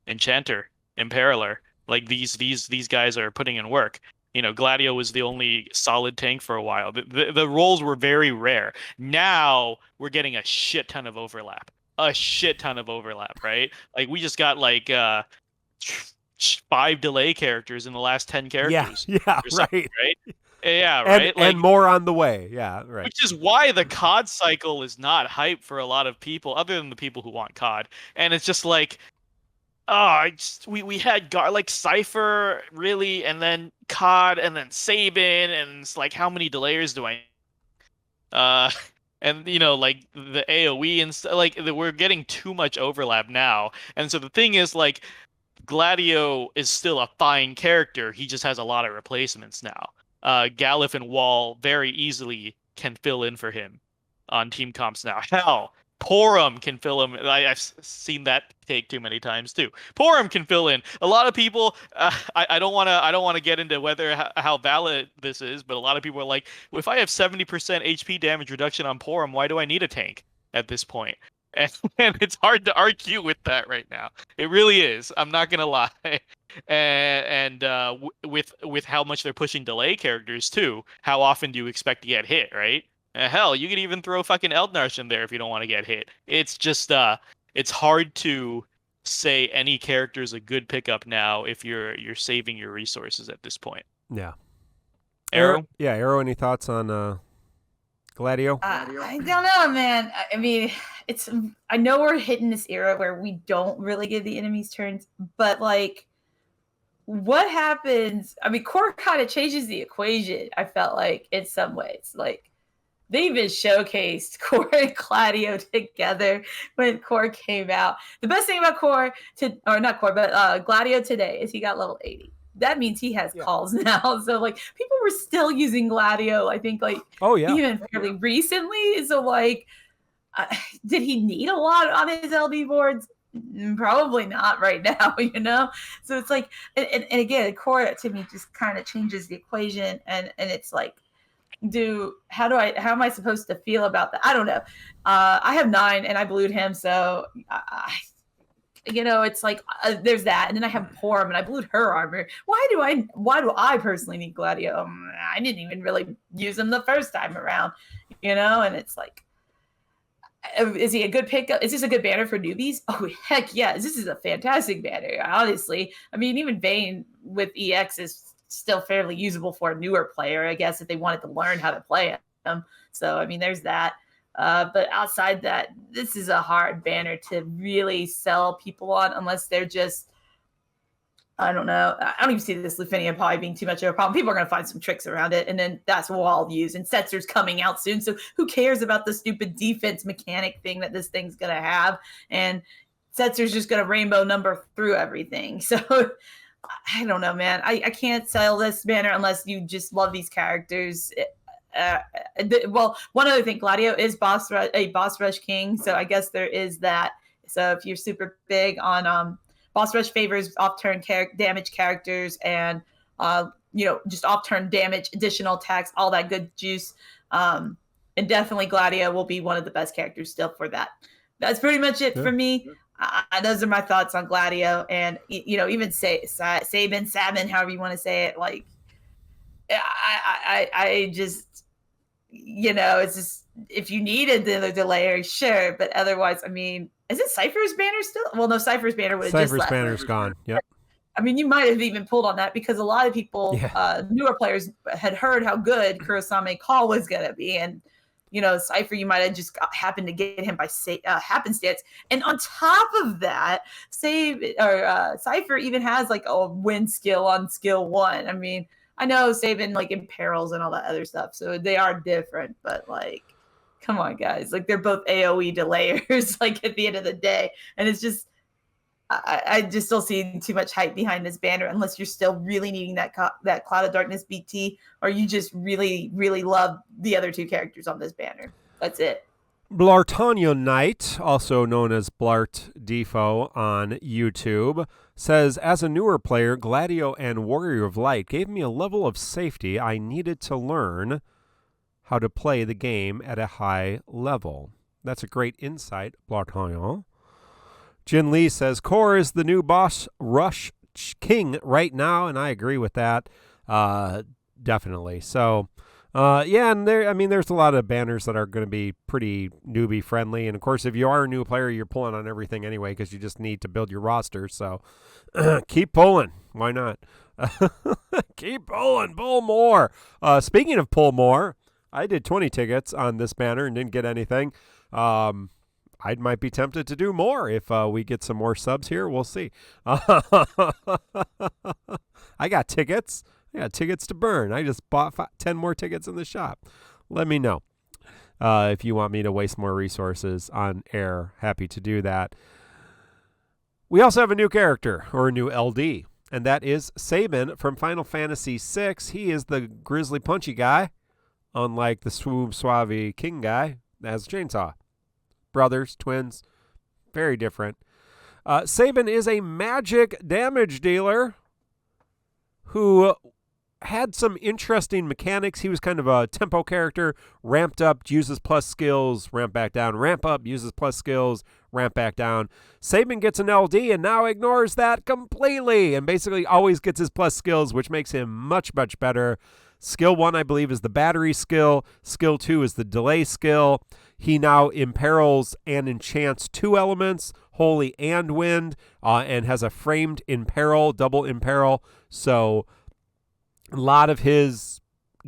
Enchanter, Imperiler. Like these guys are putting in work. Gladio was the only solid tank for a while. The roles were very rare. Now we're getting a shit ton of overlap. A shit ton of overlap, right? Like we just got like 5 delay characters in the last 10 characters. Yeah, right. Yeah, right. And more on the way. Yeah, right. Which is why the COD cycle is not hype for a lot of people, other than the people who want COD. And it's just like, we had like Cypher really, and then COD, and then Sabin, and it's like, how many delayers do I? And like the AOE and stuff, like we're getting too much overlap now. And so the thing is, like, Gladio is still a fine character. He just has a lot of replacements now. Galuf and Wall very easily can fill in for him on team comps now. Hell, Porum can fill him. I've seen that take too many times too. Porum can fill in. A lot of people. I don't want to get into how valid this is, but a lot of people are like, well, if I have 70% HP damage reduction on Porum, why do I need a tank at this point? and it's hard to argue with that right now. It really is. I'm not gonna lie. With how much they're pushing delay characters too, how often do you expect to get hit, right? Hell, you could even throw fucking Eldnarsh in there if you don't want to get hit. It's just it's hard to say any character is a good pickup now if you're saving your resources at this point. Yeah. Arrow? Yeah, Arrow, any thoughts on Gladio? I don't know, man. I mean, I know we're hitting this era where we don't really give the enemies turns, but like, what happens? I mean, core kind of changes the equation. I felt like in some ways, like they even showcased Core and Gladio together when Core came out. The best thing about Gladio today is he got level 80. That means he has calls now. So like people were still using Gladio, I think like even fairly recently. So like did he need a lot on his LD boards? Probably not right now, you know? So it's like and again, Core to me just kind of changes the equation and it's like how am I supposed to feel about that? I don't know. I have 9 and I blued him, so it's like there's that, and then I have Porm and I blued her armor. Why do I personally need Gladio? I didn't even really use him the first time around, and it's like, is he a good pickup? Is this a good banner for newbies? Oh heck yes, this is a fantastic banner. Honestly, I mean even Vayne with EX is still fairly usable for a newer player, I guess, if they wanted to learn how to play him. So I mean there's that. But outside that, this is a hard banner to really sell people on unless they're just, I don't know. I don't even see this Lufania probably being too much of a problem. People are going to find some tricks around it, and then that's what we'll all use. And Setzer's coming out soon, so who cares about the stupid defense mechanic thing that this thing's going to have? And Setzer's just going to rainbow number through everything. So I don't know, man. I can't sell this banner unless you just love these characters. Well, one other thing, Gladio is a boss rush king, so I guess there is that. So if you're super big on boss rush favors off-turn damage characters and just off-turn damage, additional attacks, all that good juice, and definitely Gladio will be one of the best characters still for that. That's pretty much it for me. Those are my thoughts on Gladio, and even Sabin, however you want to say it. Like, I just, it's just, if you needed the delayer, sure, but otherwise, I mean, is it Cypher's banner still? Well, no, Cypher's banner would have just left. Cypher's banner's gone. Yep. I mean, you might have even pulled on that because a lot of people, newer players, had heard how good Kurosame Call was going to be, and Cypher, you might have just happened to get him by happenstance. And on top of that, Cypher even has like a win skill on skill 1. I mean, I know Sabin like imperils and all that other stuff, so they are different, but like, come on, guys. Like, they're both AoE delayers, like, at the end of the day. And it's just, I just still see too much hype behind this banner unless you're still really needing that Cloud of Darkness BT, or you just really, really love the other 2 characters on this banner. That's it. Blartania Knight, also known as Blart Defo on YouTube, says, as a newer player, Gladio and Warrior of Light gave me a level of safety I needed to learn how to play the game at a high level. That's a great insight, Blartania. Jin Lee says, Core is the new boss rush king right now, and I agree with that. Definitely. So, and there's a lot of banners that are going to be pretty newbie friendly. And of course, if you are a new player, you're pulling on everything anyway because you just need to build your roster. So keep pulling. Why not? Keep pulling. Pull more. Speaking of pull more, I did 20 tickets on this banner and didn't get anything. I might be tempted to do more if we get some more subs here. We'll see. I got tickets. I got tickets to burn. I just bought 10 more tickets in the shop. Let me know if you want me to waste more resources on air. Happy to do that. We also have a new character, or a new LD, and that is Sabin from Final Fantasy VI. He is the grizzly punchy guy, unlike the swoop suave king guy that has a chainsaw. Brothers, twins, very different. Sabin is a magic damage dealer who had some interesting mechanics. He was kind of a tempo character, ramped up, uses plus skills, ramp back down, ramp up, uses plus skills, ramp back down. Sabin gets an LD and now ignores that completely and basically always gets his plus skills, which makes him much, much better. Skill 1, I believe, is the battery skill. Skill 2 is the delay skill. He now imperils and enchants 2 elements, holy and wind, and has a framed imperil, double imperil. So a lot of his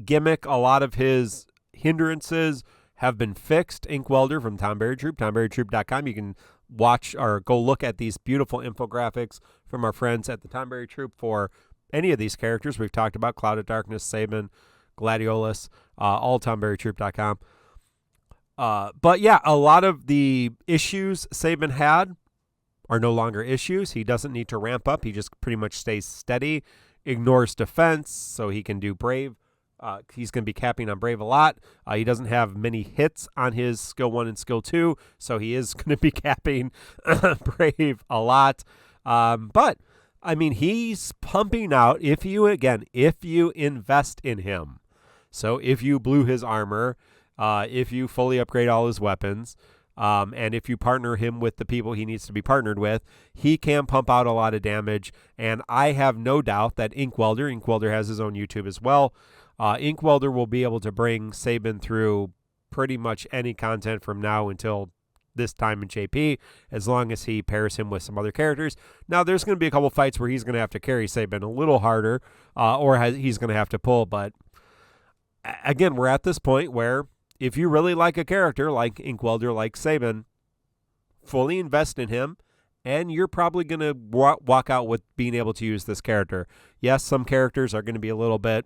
gimmick, a lot of his hindrances have been fixed. Inkwelder from Tonberry Troupe, TonberryTroupe.com. You can watch or go look at these beautiful infographics from our friends at the Tonberry Troupe for any of these characters we've talked about: Cloud of Darkness, Sabin, Gladiolus, all TonberryTroupe.com. But yeah, a lot of the issues Sabin had are no longer issues. He doesn't need to ramp up. He just pretty much stays steady, ignores defense, so he can do Brave. He's going to be capping on Brave a lot. He doesn't have many hits on his Skill 1 and Skill 2, so he is going to be capping Brave a lot. But, I mean, he's pumping out, if you invest in him. So if you blew his armor, if you fully upgrade all his weapons, and if you partner him with the people he needs to be partnered with, he can pump out a lot of damage. And I have no doubt that Inkwelder has his own YouTube as well. Inkwelder will be able to bring Sabin through pretty much any content from now until this time in JP, as long as he pairs him with some other characters. Now, there's going to be a couple fights where he's going to have to carry Sabin a little harder, or he's going to have to pull. But again, we're at this point where if you really like a character like Inkwelder, like Sabin, fully invest in him, and you're probably going to walk out with being able to use this character. Yes, some characters are going to be a little bit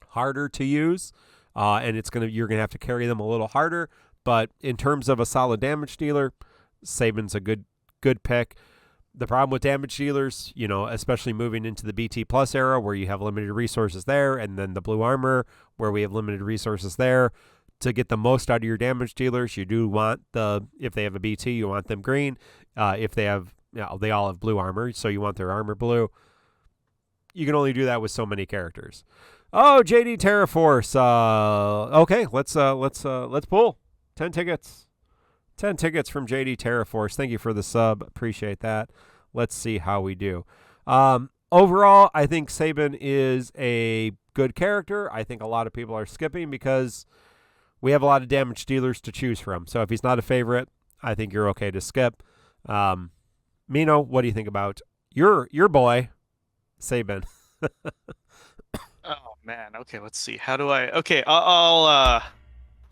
harder to use, and you're going to have to carry them a little harder. But in terms of a solid damage dealer, Sabin's a good pick. The problem with damage dealers, especially moving into the BT Plus era where you have limited resources there, and then the blue armor where we have limited resources there, to get the most out of your damage dealers, you do want if they have a BT, you want them green. If they have, they all have blue armor, so you want their armor blue. You can only do that with so many characters. Oh, JD Terraforce. Okay, let's pull 10 tickets. 10 tickets from JD Terraforce. Thank you for the sub. Appreciate that. Let's see how we do. Overall, I think Sabin is a good character. I think a lot of people are skipping because we have a lot of damage dealers to choose from. So if he's not a favorite, I think you're okay to skip. Mino, what do you think about your boy, Sabin? Oh man. Okay, let's see. How do I? Okay, I'll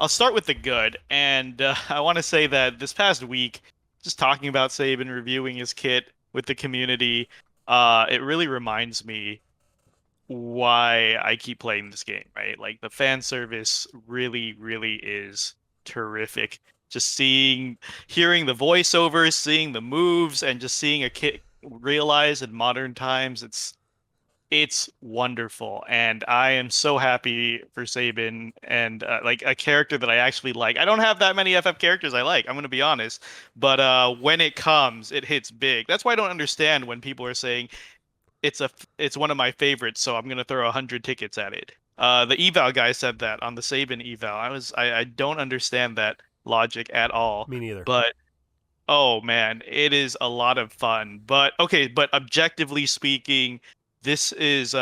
start with the good, and I want to say that this past week, just talking about Sabin, reviewing his kit with the community, it really reminds me why I keep playing this game, right? Like, the fan service really, really is terrific. Just hearing the voiceovers, seeing the moves, and just seeing a kit realize in modern times, it's wonderful, and I am so happy for Sabin and like a character that I actually like. I don't have that many FF characters I like, I'm gonna be honest, but when it comes, it hits big. That's why I don't understand when people are saying it's one of my favorites, so I'm gonna throw 100 tickets at it. The eval guy said that on the Sabin eval. I don't understand that logic at all. Me neither. But oh man, it is a lot of fun. But objectively speaking, this is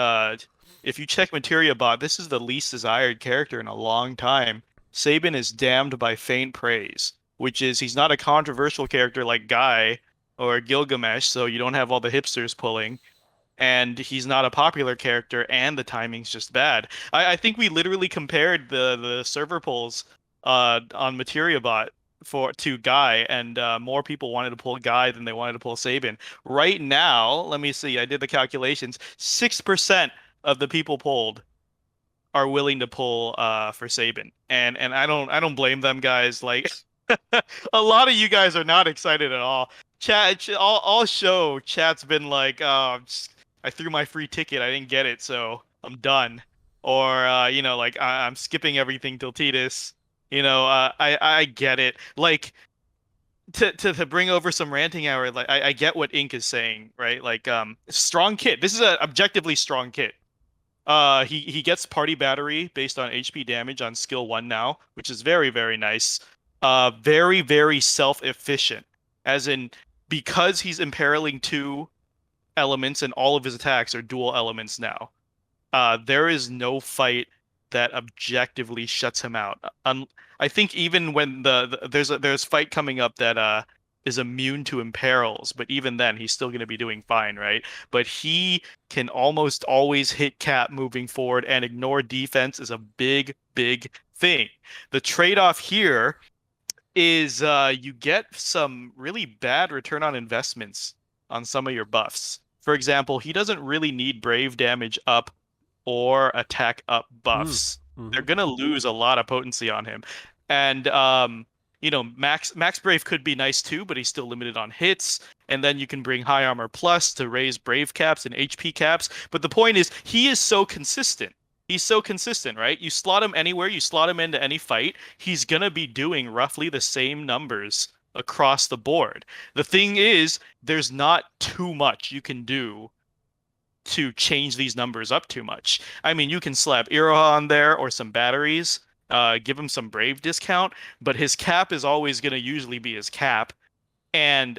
if you check Materia Bot, this is the least desired character in a long time. Sabin is damned by faint praise, which is he's not a controversial character like Guy or Gilgamesh, so you don't have all the hipsters pulling. And he's not a popular character, and the timing's just bad. I think we literally compared the server polls on Materia Bot to Guy, and more people wanted to pull Guy than they wanted to pull Sabin. Right now, let me see, I did the calculations. 6% of the people polled are willing to pull for Sabin. And I don't blame them, guys. Like, a lot of you guys are not excited at all. All show chat's been like, I threw my free ticket, I didn't get it, so I'm done. Or like, I'm skipping everything till Titus. I get it. Like, to bring over some ranting hour, like, I get what Ink is saying, right? Like, strong kit. This is a objectively strong kit. He gets party battery based on HP damage on skill 1 now, which is very, very nice. Very, very self-efficient. As in, because he's imperiling 2 elements and all of his attacks are dual elements now. There is no fight that objectively shuts him out. I think even when there's fight coming up that is immune to imperils, but even then he's still going to be doing fine, right? But he can almost always hit cap moving forward, and ignore defense is a big, big thing. The trade-off here is you get some really bad return on investments on some of your buffs. For example, he doesn't really need brave damage up or attack up buffs. They're gonna lose a lot of potency on him. And Max Brave could be nice too, but he's still limited on hits. And then you can bring High Armor Plus to raise Brave caps and HP caps. But the point is, he is so consistent. He's so consistent, right? You slot him anywhere, you slot him into any fight, he's gonna be doing roughly the same numbers across the board. The thing is, there's not too much you can do to change these numbers up too much. I mean, you can slap Iroha on there or some batteries, give him some Brave discount, but his cap is always going to usually be his cap, and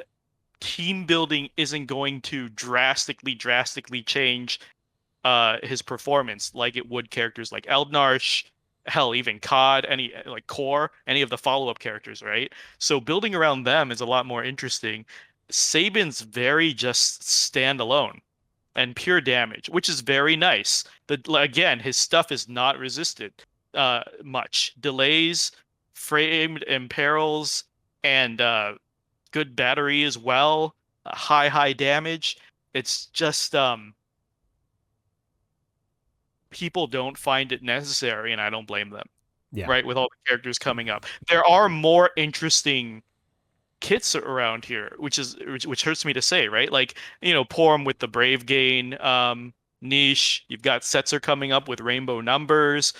team building isn't going to drastically change his performance like it would characters like Eldnarsh, hell, even COD, any like Core, any of the follow-up characters, right? So building around them is a lot more interesting. Sabin's very just standalone and pure damage, which is very nice. Again, his stuff is not resisted much. Delays, framed imperils, and good battery as well. High damage. It's just people don't find it necessary, and I don't blame them. Yeah. Right, with all the characters coming up, there are more interesting kits around here, which hurts me to say, right? Like, Porum with the Brave gain, niche. You've got Setzer coming up with rainbow numbers.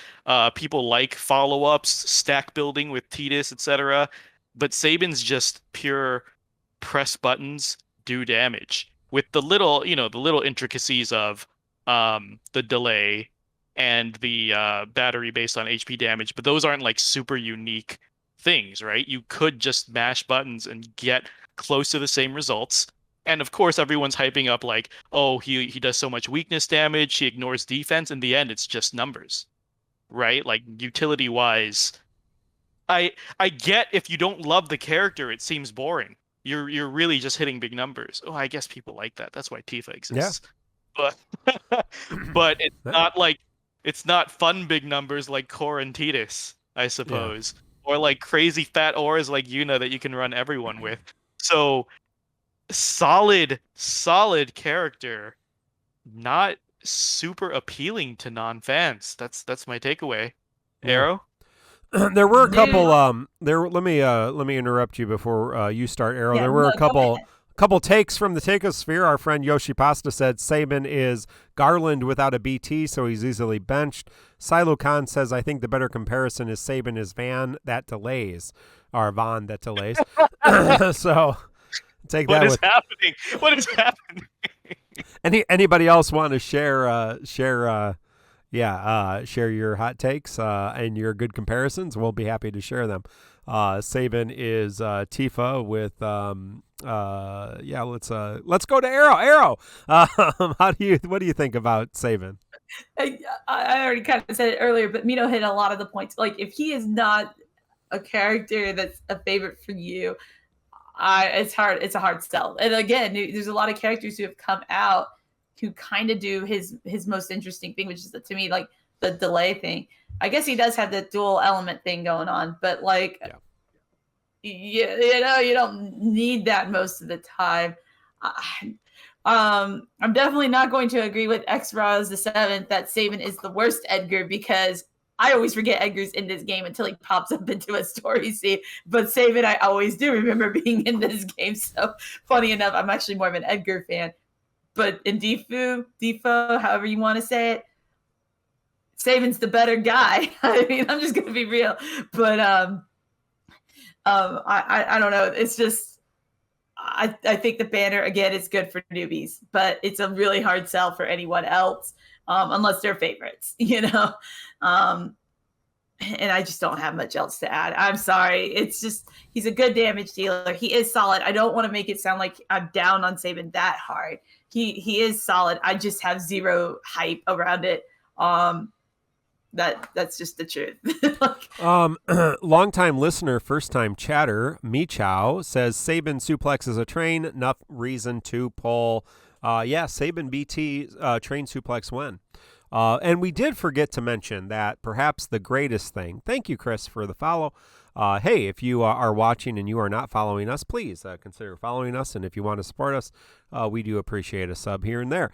People like follow-ups, stack building with Tidus, etc. But Sabin's just pure press buttons, do damage with the little intricacies of the delay and the battery based on HP damage. But those aren't like super unique things, right? You could just mash buttons and get close to the same results. And of course, everyone's hyping up like, oh, he does so much weakness damage, he ignores defense. In the end, it's just numbers, right? Like utility wise, I get if you don't love the character, it seems boring. You're really just hitting big numbers. Oh, I guess people like that. That's why Tifa exists. Yeah. But it's not fun big numbers like Core and Tidus, I suppose. Yeah. Or like crazy fat ores like Yuna that you can run everyone with. So solid character, not super appealing to non-fans. That's my takeaway. Yeah. Arrow? There were a couple let me interrupt you before you start, Arrow. Yeah, there were a couple takes from the Takeosphere. Our friend Yoshi Pasta said Sabin is Garland without a BT, so he's easily benched. Silo Khan says, I think the better comparison is Sabin is Van that delays. Or Von that delays. So take that. What is happening? Anybody else want to share your hot takes and your good comparisons? We'll be happy to share them. Sabin is Tifa with let's go to Arrow. What do you think about Sabin? I already kind of said it earlier, but Mino hit a lot of the points. Like, if he is not a character that's a favorite for you, it's hard. It's a hard sell. And again, there's a lot of characters who have come out who kind of do his most interesting thing, which is, to me, like the delay thing. I guess he does have the dual element thing going on, but like, you don't need that most of the time. I'm definitely not going to agree with X-Roz the 7th that Sabin is the worst Edgar, because I always forget Edgar's in this game until he pops up into a story scene. But Sabin, I always do remember being in this game. So funny enough, I'm actually more of an Edgar fan. But in DissidiaFFOO, however you want to say it, Sabin's the better guy. I mean, I'm just going to be real. But I don't know. It's just, I think the banner, again, is good for newbies, but it's a really hard sell for anyone else. unless they're favorites, you know. And I just don't have much else to add. I'm sorry. It's just, he's a good damage dealer. He is solid. I don't want to make it sound like I'm down on Sabin that hard. He is solid. I just have zero hype around it. That's just the truth. Long-time listener, first-time chatter, Meechow says Sabin suplexes a train, enough reason to pull. Yeah, Sabin BT train suplex win. And we did forget to mention that perhaps the greatest thing, thank you, Chris, for the follow. Hey, if you are watching and you are not following us, please consider following us. And if you want to support us, we do appreciate a sub here and there.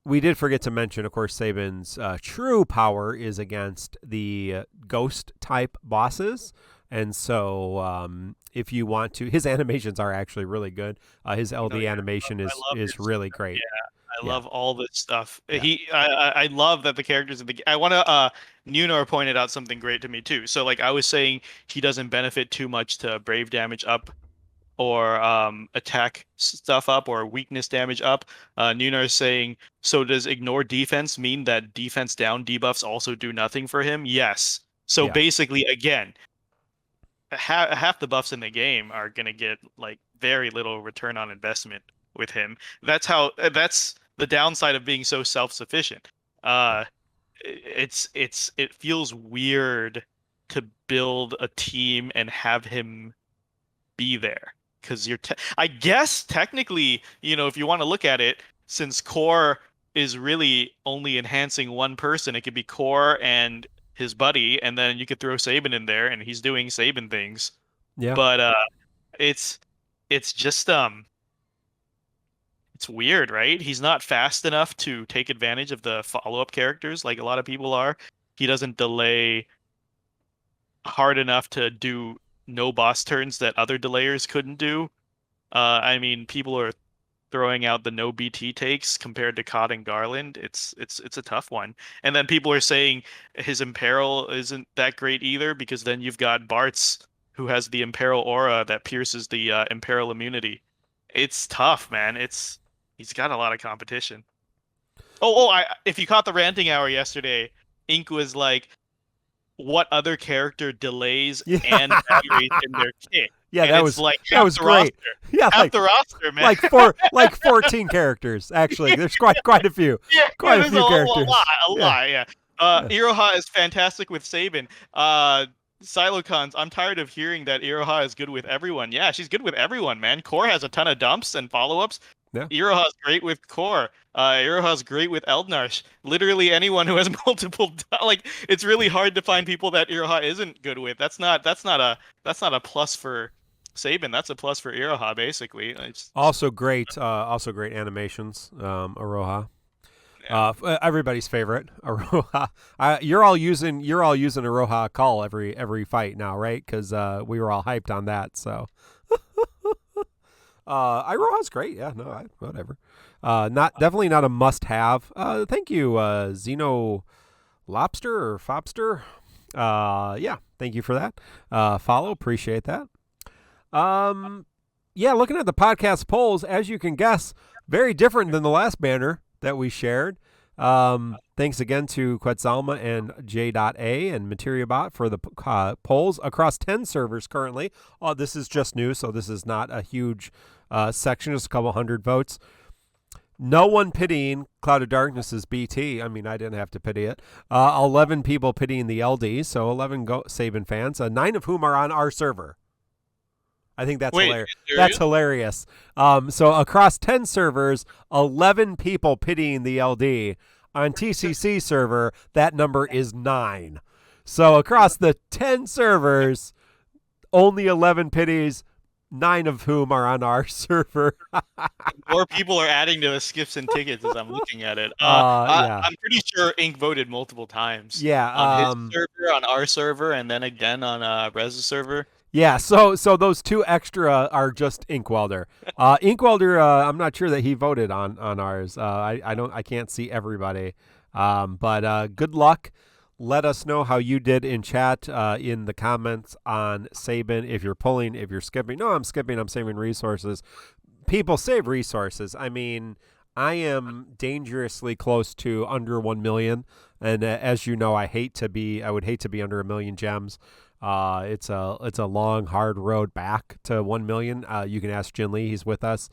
We did forget to mention, of course, Sabin's true power is against the ghost-type bosses. And so if you want to, his animations are actually really good. His LD animation is really great. Yeah. I love all this stuff. Yeah. I love that the characters in the. I want to. Nunor pointed out something great to me too. So like I was saying, he doesn't benefit too much to brave damage up, or attack stuff up, or weakness damage up. Nunor is saying, so does ignore defense mean that defense down debuffs also do nothing for him? Yes. So basically, again, half the buffs in the game are gonna get like very little return on investment with him. That's the downside of being so self-sufficient. It feels weird to build a team and have him be there, because I guess technically, if you want to look at it, since core is really only enhancing one person, it could be core and his buddy, and then you could throw Sabin in there and he's doing Sabin things. Yeah. But it's just it's weird, right? He's not fast enough to take advantage of the follow-up characters like a lot of people are. He doesn't delay hard enough to do no boss turns that other delayers couldn't do. I mean, people are throwing out the no BT takes compared to Cod and Garland. It's a tough one. And then people are saying his Imperil isn't that great either, because then you've got Bartz, who has the Imperil aura that pierces the Imperil immunity. It's tough, man. He's got a lot of competition. If you caught the ranting hour yesterday, Ink was like, what other character delays and evaluates in their kit? Yeah, and that was great. Roster. Yeah, half the roster, man. like 14 characters actually. There's quite a few. Yeah, quite a few characters. A lot. Yeah. Iroha is fantastic with Sabin. Silocons, I'm tired of hearing that Iroha is good with everyone. Yeah, she's good with everyone, man. Core has a ton of dumps and follow-ups. Yeah. Iroha's great with Core. Iroha's great with Eldnarsh. Literally anyone who has multiple, like, it's really hard to find people that Iroha isn't good with. That's not a plus for Sabin. That's a plus for Iroha, basically. Also great animations, Iroha. Yeah. Everybody's favorite, Iroha. You're all using Iroha call every fight now, right? Because we were all hyped on that. So Iroha's great. Yeah, no, whatever. Definitely not a must-have. Thank you, Xeno Lobster or Fobster. Yeah, thank you for that. Follow, appreciate that. Yeah, looking at the podcast polls, as you can guess, very different than the last banner that we shared. Thanks again to Quetzalma and J.A and MateriaBot for the polls across 10 servers currently. This is just new, so this is not a huge section, just a couple hundred votes. No one pitying Cloud of Darkness's BT. I mean, I didn't have to pity it. 11 people pitying the LD, so 11 Sabin fans, 9 of whom are on our server. I think that's hilarious. That's hilarious. So across 10 servers, 11 people pitying the LD. On TCC server, that number is 9. So across the 10 servers, only 11 pities, 9 of whom are on our server. More people are adding to the skips and tickets as I'm looking at it. Yeah. I'm pretty sure Ink voted multiple times. Yeah. On his server, on our server, and then again on Rez's server. Yeah, so those 2 extra are just Inkwelder. Inkwelder, I'm not sure that he voted on ours. I can't see everybody. But good luck. Let us know how you did in chat in the comments on Sabin. If you're pulling, if you're skipping. No, I'm skipping. I'm saving resources. People save resources. I mean, I am dangerously close to under 1 million, and as you know, I would hate to be under 1 million gems. It's a long, hard road back to 1 million. You can ask Jin Lee; he's with us.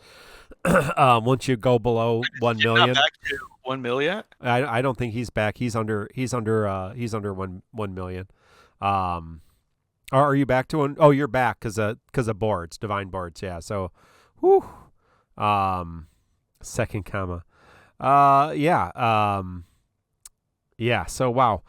Once you go below 1 Not million, back to 1 million. I don't think he's back. He's under 1 million. Are you back to one? Oh, you're back because of boards, divine boards. Yeah. So, whew. Second comma. Yeah. Yeah. So wow.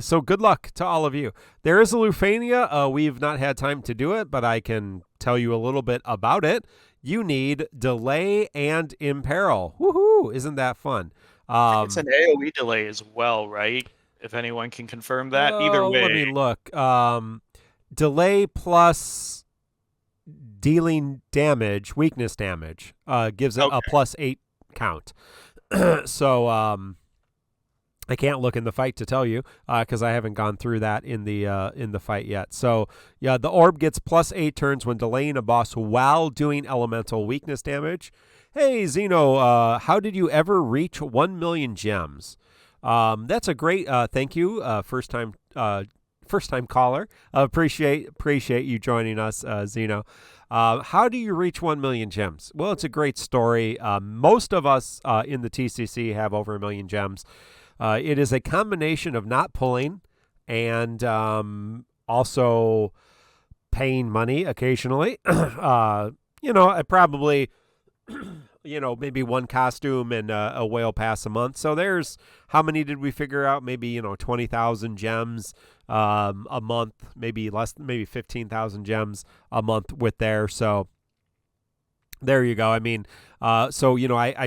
So good luck to all of you. There is a Lufania. We've not had time to do it, but I can tell you a little bit about it. You need delay and imperil. Woohoo! Isn't that fun? It's an AoE delay as well, right? If anyone can confirm that. Either way. Let me look. Delay plus dealing damage, weakness damage, gives it a +8 count. So I can't look in the fight to tell you because I haven't gone through that in the fight yet. So yeah, the orb gets +8 turns when delaying a boss while doing elemental weakness damage. Hey Zeno, how did you ever reach 1 million gems? That's a great thank you, first time caller. Appreciate you joining us, Zeno. How do you reach 1 million gems? Well, it's a great story. Most of us in the TCC have over 1 million gems. It is a combination of not pulling and also paying money occasionally. I probably, maybe one costume and a whale pass a month. So there's, how many did we figure out? Maybe, 20,000 gems a month, maybe less, maybe 15,000 gems a month with there. So there you go. I mean, I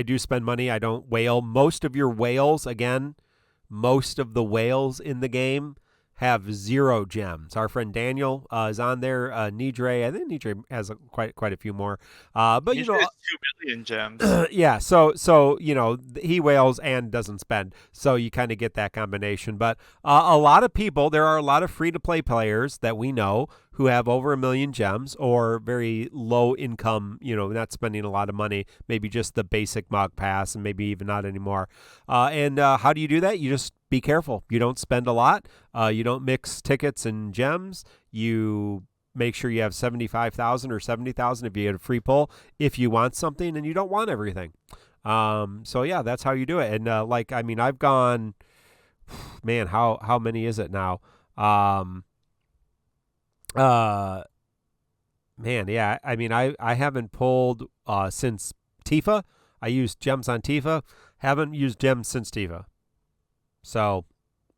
do spend money. I don't whale. Most of your whales, again, most of the whales in the game have 0 gems. Our friend Daniel is on there. Nidre, I think Nidre has quite a few more. But Nidre has 2 million gems. Yeah. So he whales and doesn't spend. So you kind of get that combination. But a lot of people, there are a lot of free to play players that we know who have over 1 million gems or very low income, not spending a lot of money, maybe just the basic mog pass and maybe even not anymore. And how do you do that? You just be careful. You don't spend a lot. You don't mix tickets and gems. You make sure you have 75,000 or 70,000 if you get a free pull if you want something and you don't want everything. So yeah, that's how you do it. And I've gone, man, how many is it now? Man, yeah. I haven't pulled since Tifa. I used gems on Tifa. Haven't used gems since Tifa. So,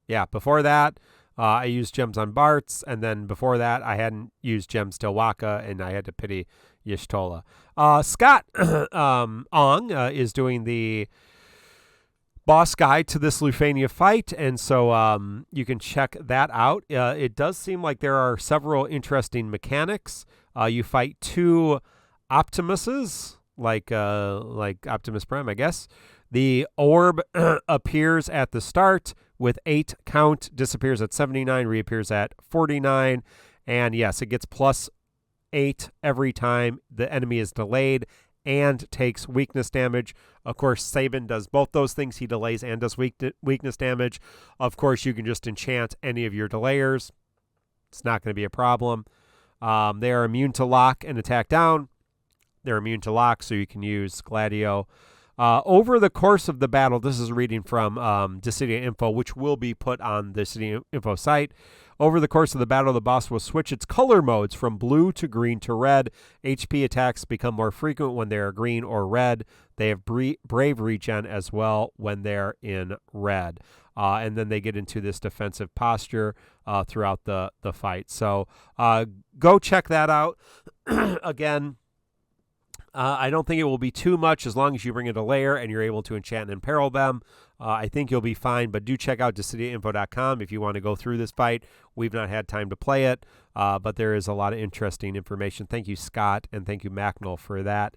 yeah. Before that, I used gems on Bartz, and then before that, I hadn't used gems till Waka, and I had to pity Y'shtola. Scott Ong is doing the boss guide to this Lufania fight, and so you can check that out. It does seem like there are several interesting mechanics. You fight 2 Optimuses, like Optimus Prime, I guess. The orb appears at the start with 8 count, disappears at 79, reappears at 49, and yes, it gets +8 every time the enemy is delayed and takes weakness damage. Of course, Sabin does both those things. He delays and does weakness damage. Of course, you can just enchant any of your delayers. It's not going to be a problem. They are immune to lock and attack down. They're immune to lock, so you can use Gladio. Over the course of the battle, this is reading from DissidiaFFOO, which will be put on the DissidiaFFOO site. Over the course of the battle, the boss will switch its color modes from blue to green to red. HP attacks become more frequent when they are green or red. They have brave regen as well when they're in red. And then they get into this defensive posture throughout the fight. So go check that out. Again, I don't think it will be too much as long as you bring in a layer and you're able to enchant and imperil them. I think you'll be fine, but do check out DissidiaFFOO.com if you want to go through this fight. We've not had time to play it, but there is a lot of interesting information. Thank you, Scott, and thank you, Macnell, for that.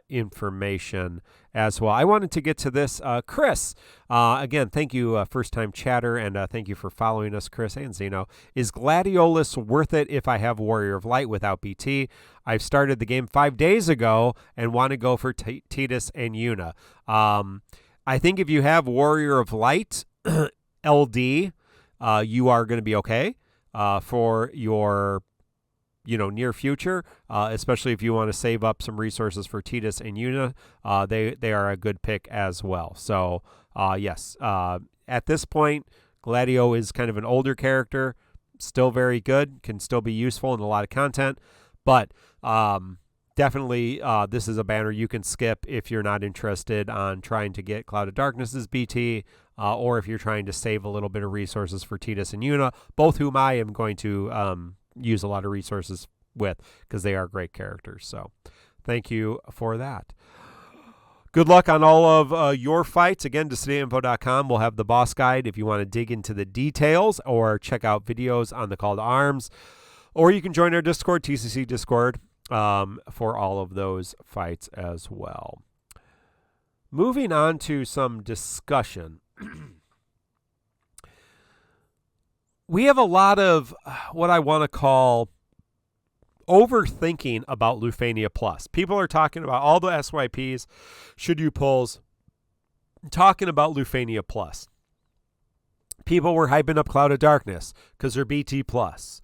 information as well. I wanted to get to this. Chris, again, thank you, first-time chatter, and thank you for following us, Chris and Zeno. Is Gladiolus worth it if I have Warrior of Light without BT? I've started the game 5 days ago and want to go for Titus and Yuna. I think if you have Warrior of Light, LD, you are going to be okay for your near future, especially if you want to save up some resources for Titus and Yuna. They are a good pick as well. So, yes, at this point, Gladio is kind of an older character, still very good, can still be useful in a lot of content, but definitely this is a banner you can skip if you're not interested on trying to get Cloud of Darkness's BT, or if you're trying to save a little bit of resources for Titus and Yuna, both whom I am going to use a lot of resources with because they are great characters. So thank you for that. Good luck on all of your fights. Again, DissidiaFFOO.com will have the boss guide if you want to dig into the details or check out videos on the call to arms, or you can join our Discord, TCC Discord, for all of those fights as well. Moving on to some discussion. We have a lot of what I want to call overthinking about Lufania Plus. People are talking about all the SYPs, should you pulls, talking about Lufania Plus. People were hyping up Cloud of Darkness because they're BT Plus.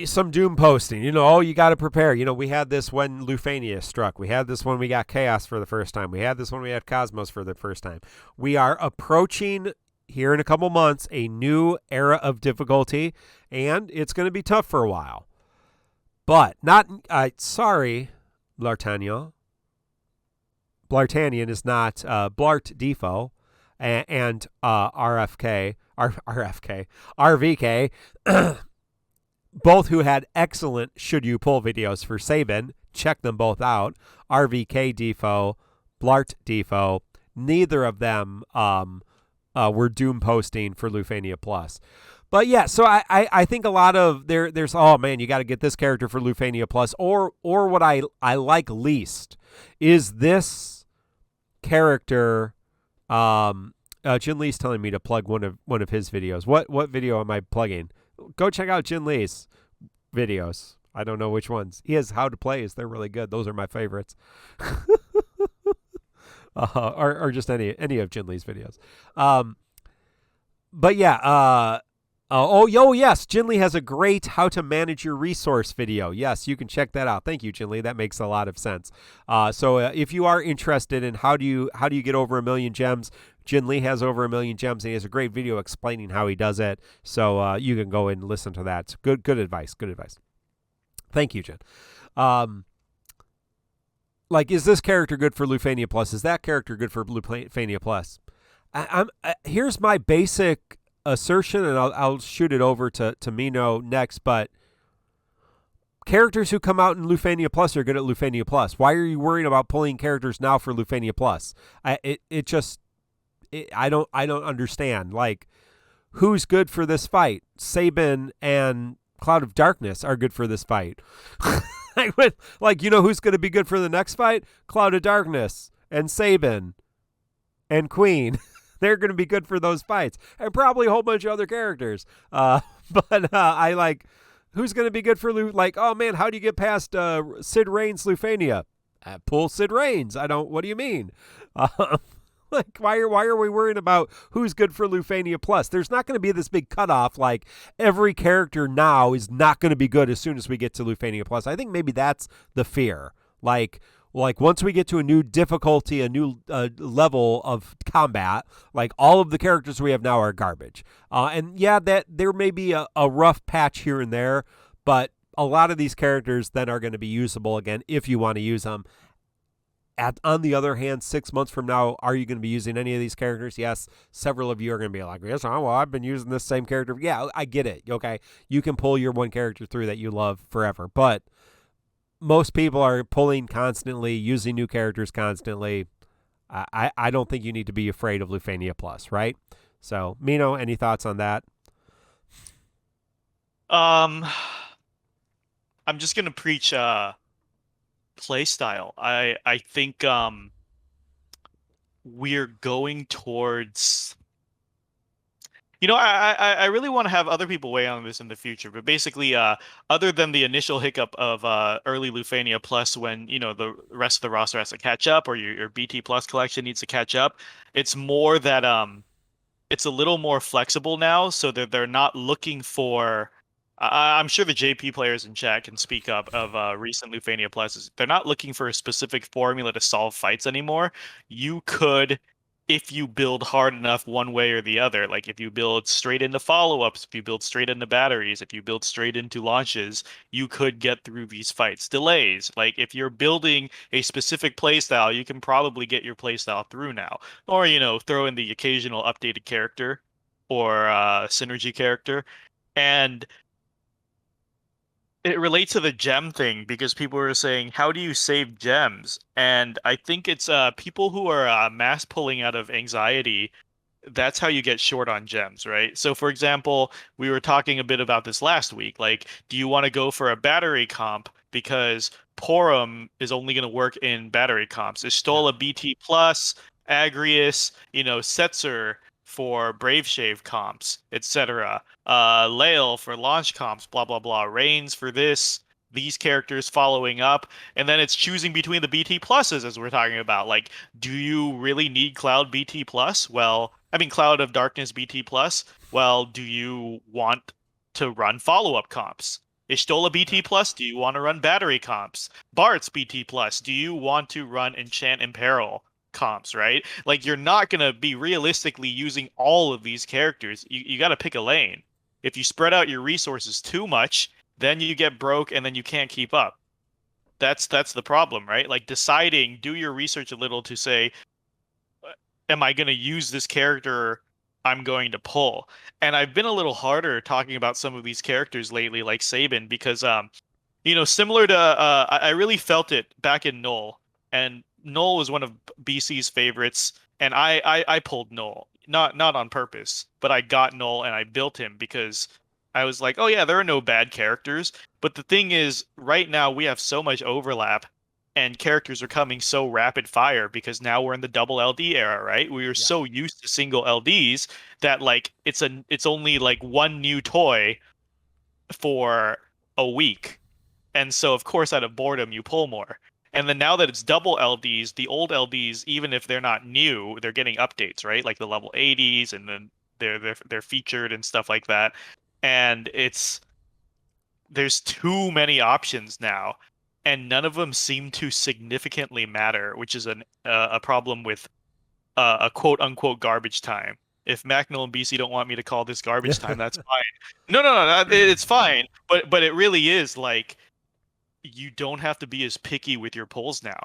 Some doom posting, you got to prepare. We had this when Lufania struck. We had this when we got Chaos for the first time. We had this when we had Cosmos for the first time. We are approaching here in a couple months a new era of difficulty, and it's going to be tough for a while. But sorry, Blartanian. Blartanian is not Blart Defo and RVK, both who had excellent should you pull videos for Sabin. Check them both out. RVK Defo, Blart Defo. Neither of them were doom posting for Lufania Plus. But yeah, so I think a lot of there's oh man, you got to get this character for Lufania Plus, or what I like least is this character. Jin Lee's telling me to plug one of his videos. What video am I plugging? Go check out Jin Lee's videos. I don't know which ones. He has how to plays. They're really good. Those are my favorites. Or just any of Jin Lee's videos. But yeah, yes, Jin Lee has a great how to manage your resource video. Yes, you can check that out. Thank you, Jin Lee. That makes a lot of sense. So if you are interested in how do you get over 1 million gems, Jin Lee has over 1 million gems, and he has a great video explaining how he does it. So you can go and listen to that. It's good advice. Good advice. Thank you, Jen. Is this character good for Lufania Plus? Is that character good for Lufania Plus? Here's my basic assertion, and I'll shoot it over to Mino next, but characters who come out in Lufania Plus are good at Lufania Plus. Why are you worrying about pulling characters now for Lufania Plus? I don't understand. Who's good for this fight? Sabin and Cloud of Darkness are good for this fight. Who's going to be good for the next fight? Cloud of Darkness and Sabin and Queen. They're going to be good for those fights, and probably a whole bunch of other characters. Who's going to be good for oh man, how do you get past Sid Reigns Lufania? Pull Sid Reigns. What do you mean? Why are we worrying about who's good for Lufania Plus? There's not going to be this big cutoff. Every character now is not going to be good as soon as we get to Lufania Plus. I think maybe that's the fear. Once we get to a new difficulty, a new level of combat, all of the characters we have now are garbage. And yeah, that there may be a rough patch here and there, but a lot of these characters then are going to be usable again if you want to use them. On the other hand, 6 months from now, are you going to be using any of these characters? Yes, several of you are going to be like, yes, well, I've been using this same character. Yeah, I get it. Okay, you can pull your one character through that you love forever, but most people are pulling constantly, using new characters constantly. I don't think you need to be afraid of Lufania Plus, right? So, Mino, any thoughts on that? I'm just gonna preach playstyle. I think we're going towards. I really want to have other people weigh on this in the future, but basically, other than the initial hiccup of early Lufania Plus, when the rest of the roster has to catch up, or your BT Plus collection needs to catch up, it's more that it's a little more flexible now, so that they're not looking for. I'm sure the JP players in chat can speak up of recent Lufania Pluses. They're not looking for a specific formula to solve fights anymore. You could, if you build hard enough one way or the other, like if you build straight into follow-ups, if you build straight into batteries, if you build straight into launches, you could get through these fights. Delays, like if you're building a specific playstyle, you can probably get your playstyle through now. Or, throw in the occasional updated character or synergy character. And it relates to the gem thing because people were saying, how do you save gems? And I think it's people who are mass pulling out of anxiety. That's how you get short on gems, right? So, for example, we were talking a bit about this last week. Like, do you want to go for a battery comp because Porum is only going to work in battery comps? Is Stola BT plus, Agrius, Setzer for Brave Shave comps, etc. Lael for launch comps, blah blah blah. Reigns for these characters following up, and then it's choosing between the BT pluses as we're talking about. Like, do you really need Cloud BT plus? Well, I mean Cloud of Darkness BT plus. Well, do you want to run follow-up comps? Ishtola BT plus, do you want to run battery comps? Bart's BT plus, do you want to run Enchant Imperil comps, right? Like, you're not going to be realistically using all of these characters. You got to pick a lane. If you spread out your resources too much, then you get broke and then you can't keep up. That's the problem, right? Like, deciding, do your research a little to say, am I going to use this character I'm going to pull? And I've been a little harder talking about some of these characters lately, like Sabin, because similar to I really felt it back in Null, and Null was one of BC's favorites, and I pulled Null, not on purpose, but I got Null and I built him because I was like, oh yeah, there are no bad characters. But the thing is, right now we have so much overlap, and characters are coming so rapid fire because now we're in the double LD era, right? We are so used to single LDs that like it's only like one new toy for a week. And so, of course, out of boredom, you pull more. And then now that it's double LDs, the old LDs, even if they're not new, they're getting updates, right? Like the level 80s, and then they're featured and stuff like that. And there's too many options now, and none of them seem to significantly matter, which is a problem with a quote unquote garbage time. If Macnell and BC don't want me to call this garbage time, that's fine. No, it's fine. But it really is like, you don't have to be as picky with your pulls now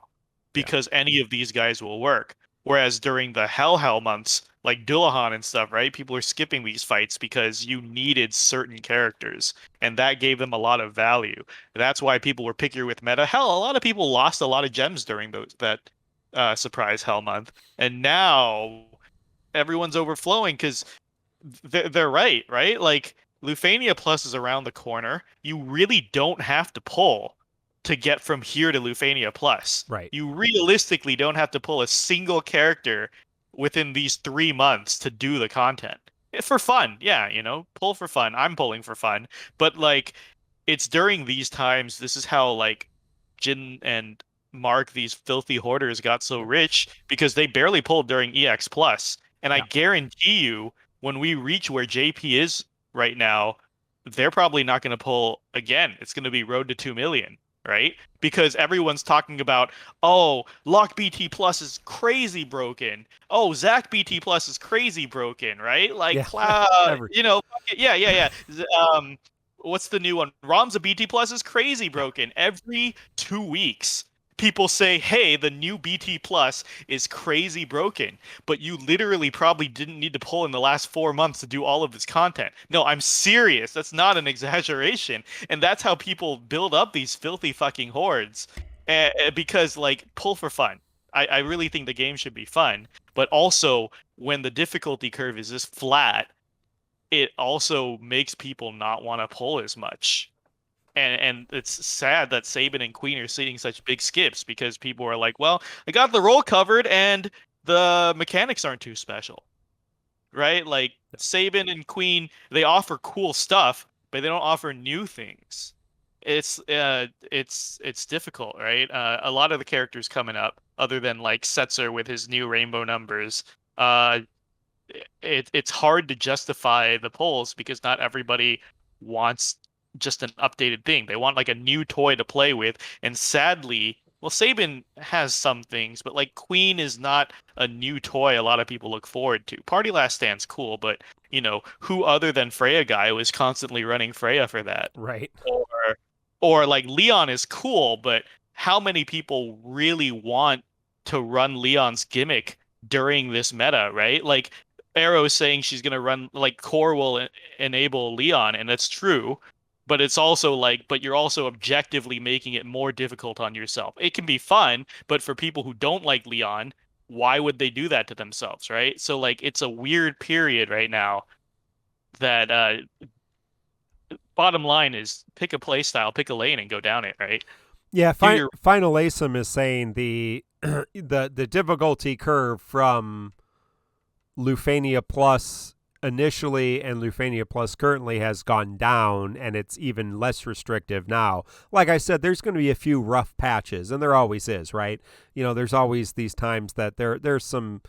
because any of these guys will work. Whereas during the hell months, like Dullahan and stuff, right? People are skipping these fights because you needed certain characters, and that gave them a lot of value. That's why people were pickier with meta. Hell, a lot of people lost a lot of gems during that surprise hell month, and now everyone's overflowing because they're right? Like, Lufania Plus is around the corner. You really don't have to pull to get from here to Lufania Plus. Right. You realistically don't have to pull a single character within these 3 months to do the content. For fun, yeah, pull for fun. I'm pulling for fun. But, like, it's during these times, this is how, like, Jin and Mark, these filthy hoarders, got so rich because they barely pulled during EX Plus. And I guarantee you, when we reach where JP is right now, they're probably not going to pull again. It's going to be road to 2 million, right? Because everyone's talking about, oh, Lock BT Plus is crazy broken. Oh, Zach BT Plus is crazy broken, right? Like, Cloud, yeah. What's the new one? Ramza BT Plus is crazy broken. Every 2 weeks, people say, hey, the new BT Plus is crazy broken, but you literally probably didn't need to pull in the last 4 months to do all of this content. No, I'm serious. That's not an exaggeration. And that's how people build up these filthy fucking hordes. Because, like, pull for fun. I really think the game should be fun, but also when the difficulty curve is this flat, it also makes people not want to pull as much. And it's sad that Sabin and Queen are seeing such big skips because people are like, well, I got the role covered and the mechanics aren't too special, right? Like Sabin and Queen, they offer cool stuff, but they don't offer new things. It's difficult, right? A lot of the characters coming up, other than like Setzer with his new rainbow numbers, uh, it's hard to justify the polls because not everybody wants just an updated thing. They want like a new toy to play with. And sadly, well, Sabin has some things, but like Queen is not a new toy a lot of people look forward to. Party Last Stand's cool, but who other than Freya guy was constantly running Freya for that? Right. Or like Leon is cool, but how many people really want to run Leon's gimmick during this meta, right? Like Arrow saying she's gonna run like Core will enable Leon, and that's true. But it's also like, but you're also objectively making it more difficult on yourself. It can be fun, but for people who don't like Leon, why would they do that to themselves, right? So like, it's a weird period right now that bottom line is pick a play style, pick a lane, and go down it, right? Yeah, Do your Final Asim is saying the the difficulty curve from Lufania Plus initially and Lufania Plus currently has gone down, and it's even less restrictive now. Like I said, there's going to be a few rough patches, and there always is, right? There's always these times that there's some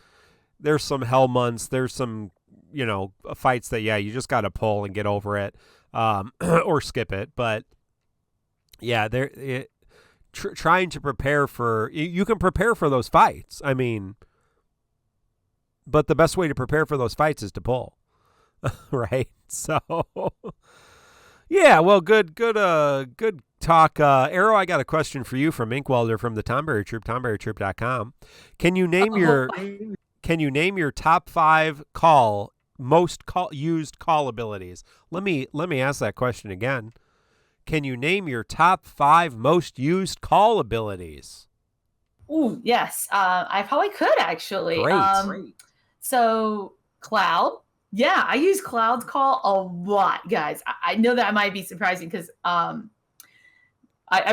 hell months, there's some fights that you just got to pull and get over it, or skip it. But yeah, trying to prepare for you can prepare for those fights. I mean, but the best way to prepare for those fights is to pull. Right? So yeah, well, good talk. Arrow, I got a question for you from Inkwelder from the Tonberry Troupe, TonberryTroupe.com. Can you name your top 5 most used call abilities? Let me ask that question again. Can you name your top 5 most used call abilities? Ooh, yes. I probably could actually. Great. So Cloud. Yeah, I use Cloud's call a lot, guys. I know that might be surprising because I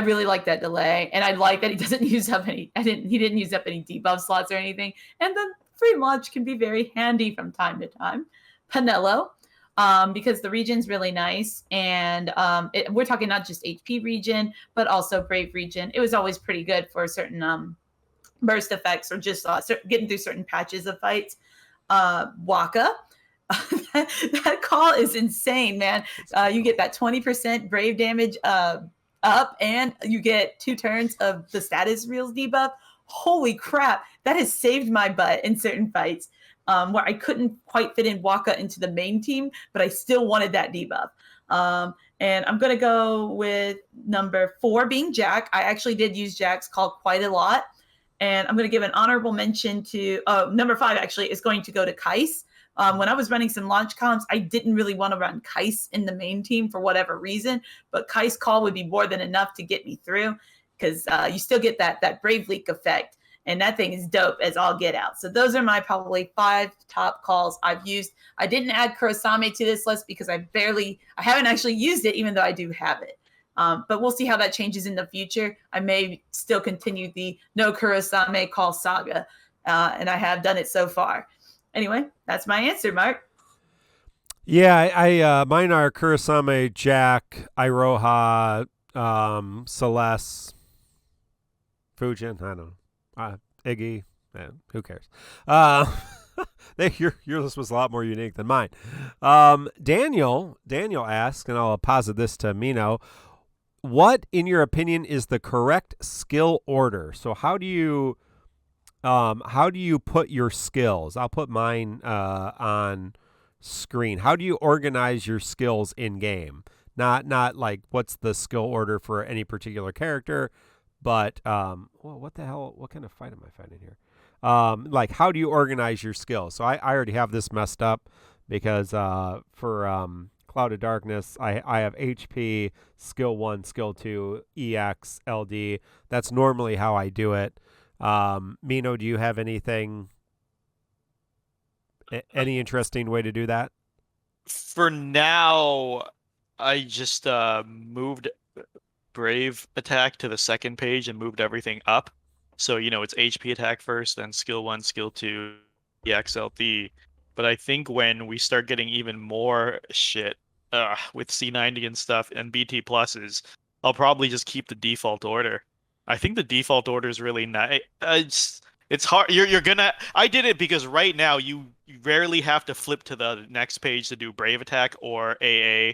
really like that delay, and I like that he doesn't use up any. He didn't use up any debuff slots or anything, and the free launch can be very handy from time to time. Panello, because the region's really nice, and we're talking not just HP region, but also Brave region. It was always pretty good for certain burst effects or just getting through certain patches of fights. Waka. That call is insane, man. You get that 20% brave damage up, and you get 2 turns of the status reels debuff. Holy crap, that has saved my butt in certain fights where I couldn't quite fit in Waka into the main team, but I still wanted that debuff. And I'm going to go with number 4 being Jack. I actually did use Jack's call quite a lot. And I'm going to give an honorable mention to number 5 actually is going to go to Kais. When I was running some launch comps, I didn't really want to run Kais in the main team for whatever reason, but Kais call would be more than enough to get me through because you still get that Brave Leak effect, and that thing is dope as all get out. So those are my probably 5 top calls I've used. I didn't add Kurosame to this list because I haven't actually used it, even though I do have it. But we'll see how that changes in the future. I may still continue the no Kurosame call saga, and I have done it so far. Anyway, that's my answer, Mark. Yeah, I mine are Kurosame, Jack, Iroha, Celeste, Fujin. I don't know, Iggy. Who cares? Your list was a lot more unique than mine. Daniel asks, and I'll posit this to Mino. What, in your opinion, is the correct skill order? So how do you put your skills? I'll put mine on screen. How do you organize your skills in game? Not like what's the skill order for any particular character, but what the hell? What kind of fight am I fighting here? Like how do you organize your skills? So I already have this messed up because for Cloud of Darkness, I have HP, skill 1, skill 2, EX, LD. That's normally how I do it. Mino, do you have anything, any interesting way to do that? For now, I just moved Brave attack to the second page and moved everything up. So, it's HP attack first, then skill 1, skill 2, EXLT. But I think when we start getting even more shit with C90 and stuff and BT pluses, I'll probably just keep the default order. I think the default order is really nice. It's hard. You're gonna. I did it because right now you rarely have to flip to the next page to do Brave attack or AA,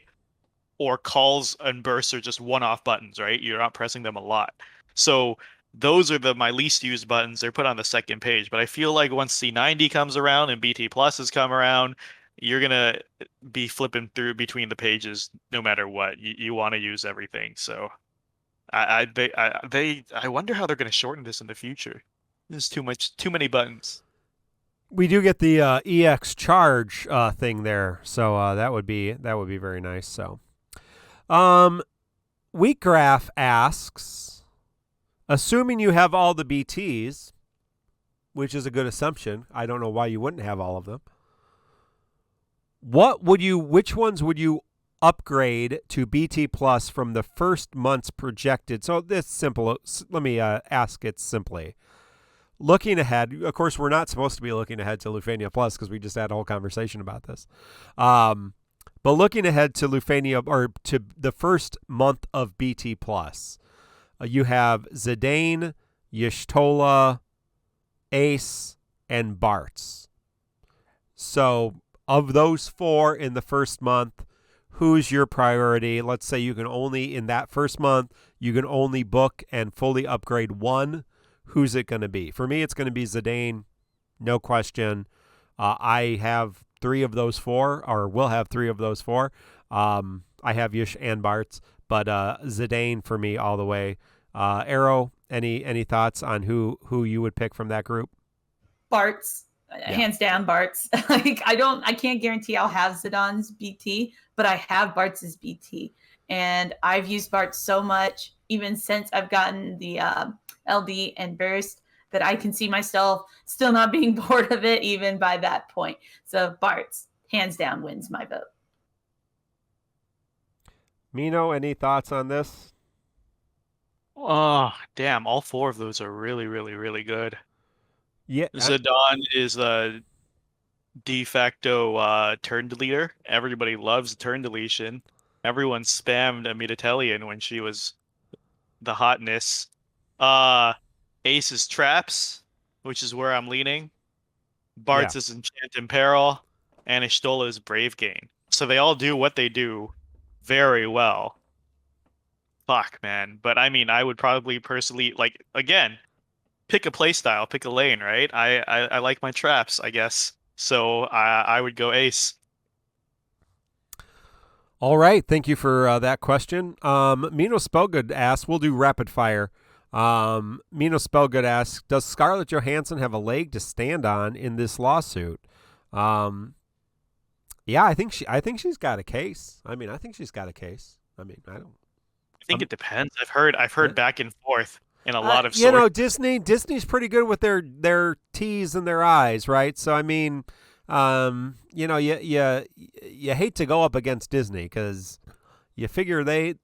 or calls and bursts are just one-off buttons, right? You're not pressing them a lot. So those are my least used buttons. They're put on the second page. But I feel like once C90 comes around and BT Plus has come around, you're gonna be flipping through between the pages no matter what. You want to use everything. So I wonder how they're gonna shorten this in the future. There's too many buttons. We do get the EX charge thing there, so that would be very nice. So, Wheatgraph asks, assuming you have all the BTs, which is a good assumption. I don't know why you wouldn't have all of them. Which ones would you upgrade to BT Plus from the first month's projected? So this simple. Let me ask it simply. Looking ahead, of course, we're not supposed to be looking ahead to Lufania Plus because we just had a whole conversation about this. But looking ahead to Lufania, or to the first month of BT Plus, you have Zidane, Y'shtola, Ace, and Bartz. So of those 4 in the first month, who's your priority? Let's say you can only, in that first month, you can only book and fully upgrade 1. Who's it going to be? For me, it's going to be Zidane, no question. I have 3 of those 4, or will have 3 of those 4. I have Yush and Bartz, but Zidane for me all the way. Arrow, any thoughts on who you would pick from that group? Bartz, hands down, Bartz. I can't guarantee I'll have Zidane's BT, but I have Bartz's BT, and I've used Bartz so much, even since I've gotten the LD and burst, that I can see myself still not being bored of it even by that point. So Bartz, hands down, wins my vote. Mino, any thoughts on this? Oh, damn. All 4 of those are really, really, really good. Yeah. Zidane is a de facto turn deleter. Everybody loves turn deletion. Everyone spammed Immediatelian when she was the hotness. Ace's traps, which is where I'm leaning. Bartz is enchant and peril, and Y'shtola is brave gain. So they all do what they do very well. Fuck, man. But I mean, I would probably personally, like, again, pick a playstyle, pick a lane, right? I like my traps, I guess. So I would go Ace. All right. Thank you for that question. Mino Spellgood asks, we'll do rapid fire. Mino Spellgood asks, does Scarlett Johansson have a leg to stand on in this lawsuit? Yeah, I think she's got a case. I mean, I think she's got a case. I mean, I think it depends. I've heard back and forth in a lot of sources. You know, Disney's pretty good with their T's and their I's, right? So I mean, you know, you hate to go up against Disney because you figure they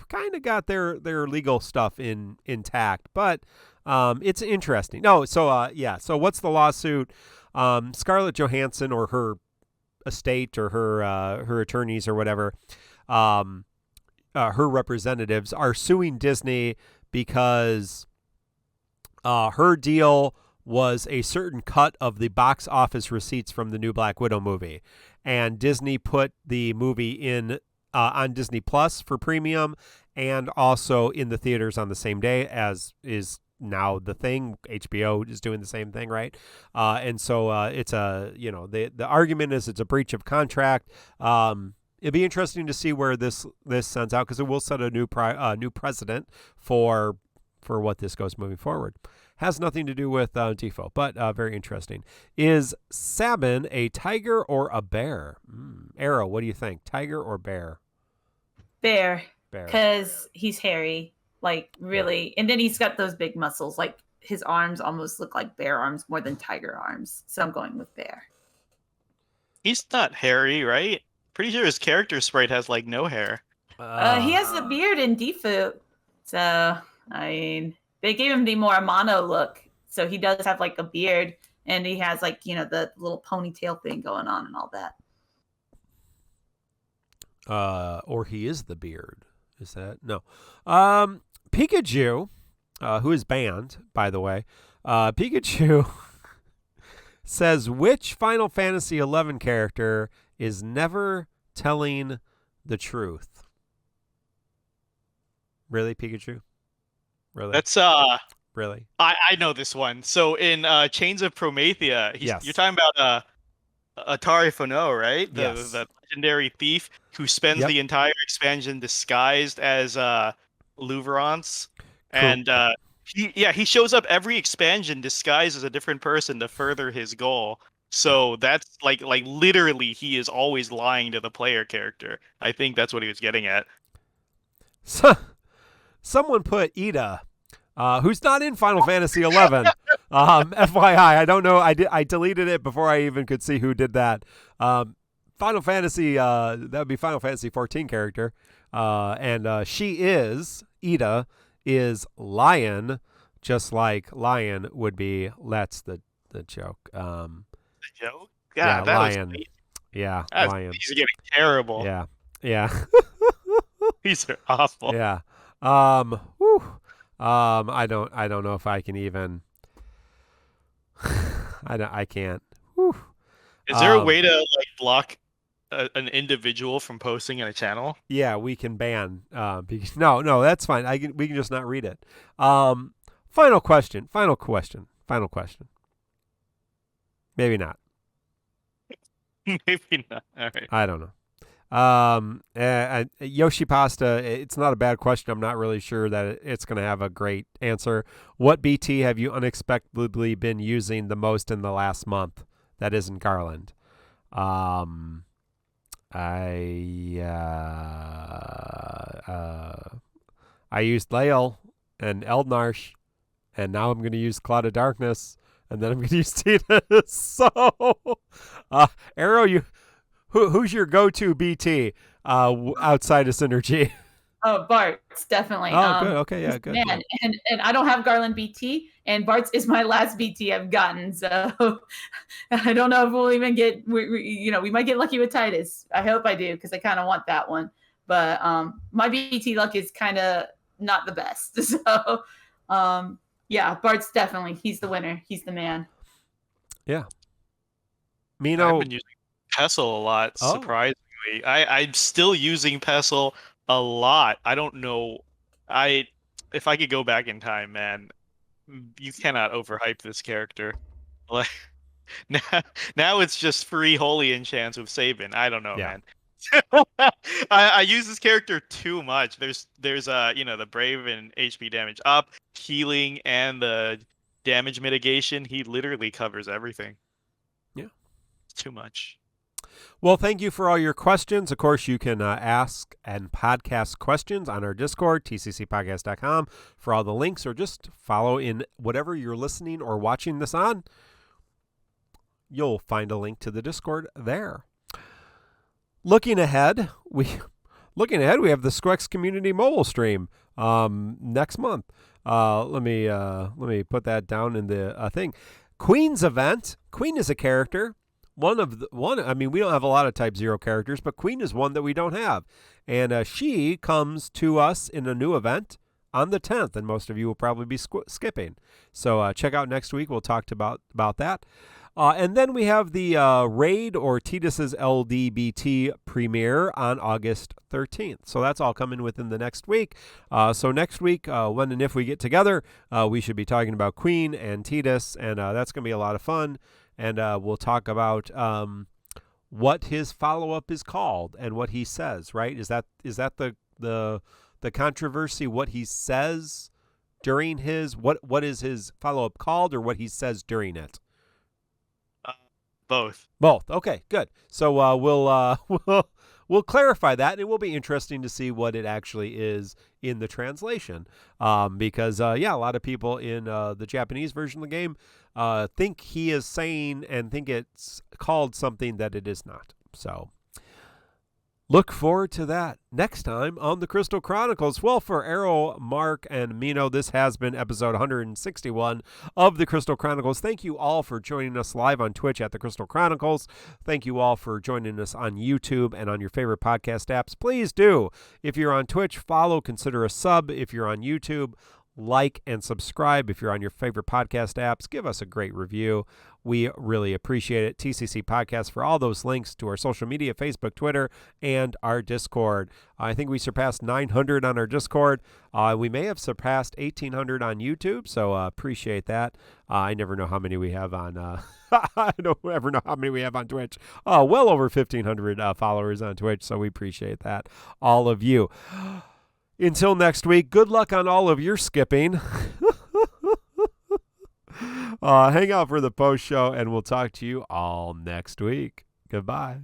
kind of got their legal stuff intact, but it's interesting. No, so so what's the lawsuit? Scarlett Johansson or her estate or her attorneys or whatever, her representatives are suing Disney because her deal was a certain cut of the box office receipts from the new Black Widow movie, and Disney put the movie in on Disney Plus for premium and also in the theaters on the same day, as is now the thing. HBO is doing the same thing, right? And so it's the argument is it's a breach of contract. It'd be interesting to see where this sends out, because it will set a new precedent for what this goes moving forward. Has nothing to do with Tifo, but very interesting. Is Sabin a tiger or a bear? Arrow, what do you think? Tiger or bear? Bear. Because he's hairy, like really. And then he's got those big muscles. Like his arms almost look like bear arms more than tiger arms. So I'm going with bear. He's not hairy, right? Pretty sure his character sprite has like no hair. He has a beard in default, so I mean, they gave him the more mono look, so he does have like a beard, and he has like the little ponytail thing going on and all that. Or he is the beard. Is that no? Pikachu, who is banned, by the way. Pikachu says, which Final Fantasy XI character is never telling the truth? Really, Pikachu? Really? That's really? I know this one. So in Chains of Promethea, Yes. You're talking about Atari Fono, right? Yes. The legendary thief who spends the entire expansion disguised as Louvrance. Cool. And he shows up every expansion disguised as a different person to further his goal. So that's like literally he is always lying to the player character. I think that's what he was getting at. So, someone put Ida, who's not in Final Fantasy XI. FYI, I don't know. I deleted it before I even could see who did that. Final Fantasy, that would be Final Fantasy 14 character. And she is, Ida, is Lion, just like Lion would be. That's the joke. The joke? Yeah, God, that Lion. was Yeah, Lion. These are getting terrible. Yeah, yeah. These are awful. Yeah. I don't know if I can even. I can't. Whew. Is there a way to like block an individual from posting in a channel? Yeah, we can ban. No, that's fine. We can just not read it. Final question. Maybe not. Maybe not. All right. I don't know. Yoshi Pasta, it's not a bad question. I'm not really sure that it's going to have a great answer. What BT have you unexpectedly been using the most in the last month that isn't Garland? I used Lael and Eldnarsh, and now I'm going to use Cloud of Darkness, and then I'm going to use Tidus. So, Arrow, who's your go-to BT outside of Synergy? Oh, Bart's definitely. Oh, good. Okay, yeah, good. Man, and I don't have Garland BT, and Bart's is my last BT I've gotten. So I don't know if we'll even get. We might get lucky with Tidus. I hope I do because I kind of want that one. But my BT luck is kind of not the best. So yeah, Bart's definitely. He's the winner. He's the man. Yeah. Mino. I've been using Pestle a lot, surprisingly. I'm still using Pestle a lot. I don't know. If I could go back in time, man, you cannot overhype this character. Like now it's just free holy enchants with Sabin. I don't know, man. I use this character too much. There's the brave and HP damage up, healing, and the damage mitigation. He literally covers everything. Yeah. It's too much. Well, thank you for all your questions. Of course, you can ask and podcast questions on our Discord, tccpodcast.com, for all the links, or just follow in whatever you're listening or watching this on. You'll find a link to the Discord there. Looking ahead, we have the Squex Community Mobile Stream next month. Let me put that down in the thing. Queen's event. Queen is a character. We don't have a lot of Type 0 characters, but Queen is one that we don't have. And she comes to us in a new event on the 10th, and most of you will probably be skipping. So check out next week. We'll talk about that. And then we have the Raid or Tidus's LDBT premiere on August 13th. So that's all coming within the next week. So next week, when and if we get together, we should be talking about Queen and Tidus, and that's going to be a lot of fun. And we'll talk about what his follow-up is called and what he says, right? Is that the controversy, what he says during his, what is his follow-up called, or what he says during it? Both. Okay, good. So we'll clarify that, and it will be interesting to see what it actually is in the translation. Because a lot of people in the Japanese version of the game think he is saying and think it's called something that it is not. So look forward to that next time on the Crystal Chronicles. Well, for Arrow, Mark, and Mino, this has been episode 161 of the Crystal Chronicles. Thank you all for joining us live on Twitch at the Crystal Chronicles. Thank you all for joining us on YouTube and on your favorite podcast apps. Please do, if you're on Twitch, follow, consider a sub. If you're on YouTube, like and subscribe. If you're on your favorite podcast apps, give us a great review. We really appreciate it. TCC Podcast for all those links to our social media, Facebook, Twitter, and our Discord. I think we surpassed 900 on our Discord. We may have surpassed 1,800 on YouTube, so appreciate that. I never know how many we have on I don't ever know how many we have on Twitch. Well over 1,500 followers on Twitch, so we appreciate that, all of you. Until next week, good luck on all of your skipping. Hang out for the post show, and we'll talk to you all next week. Goodbye.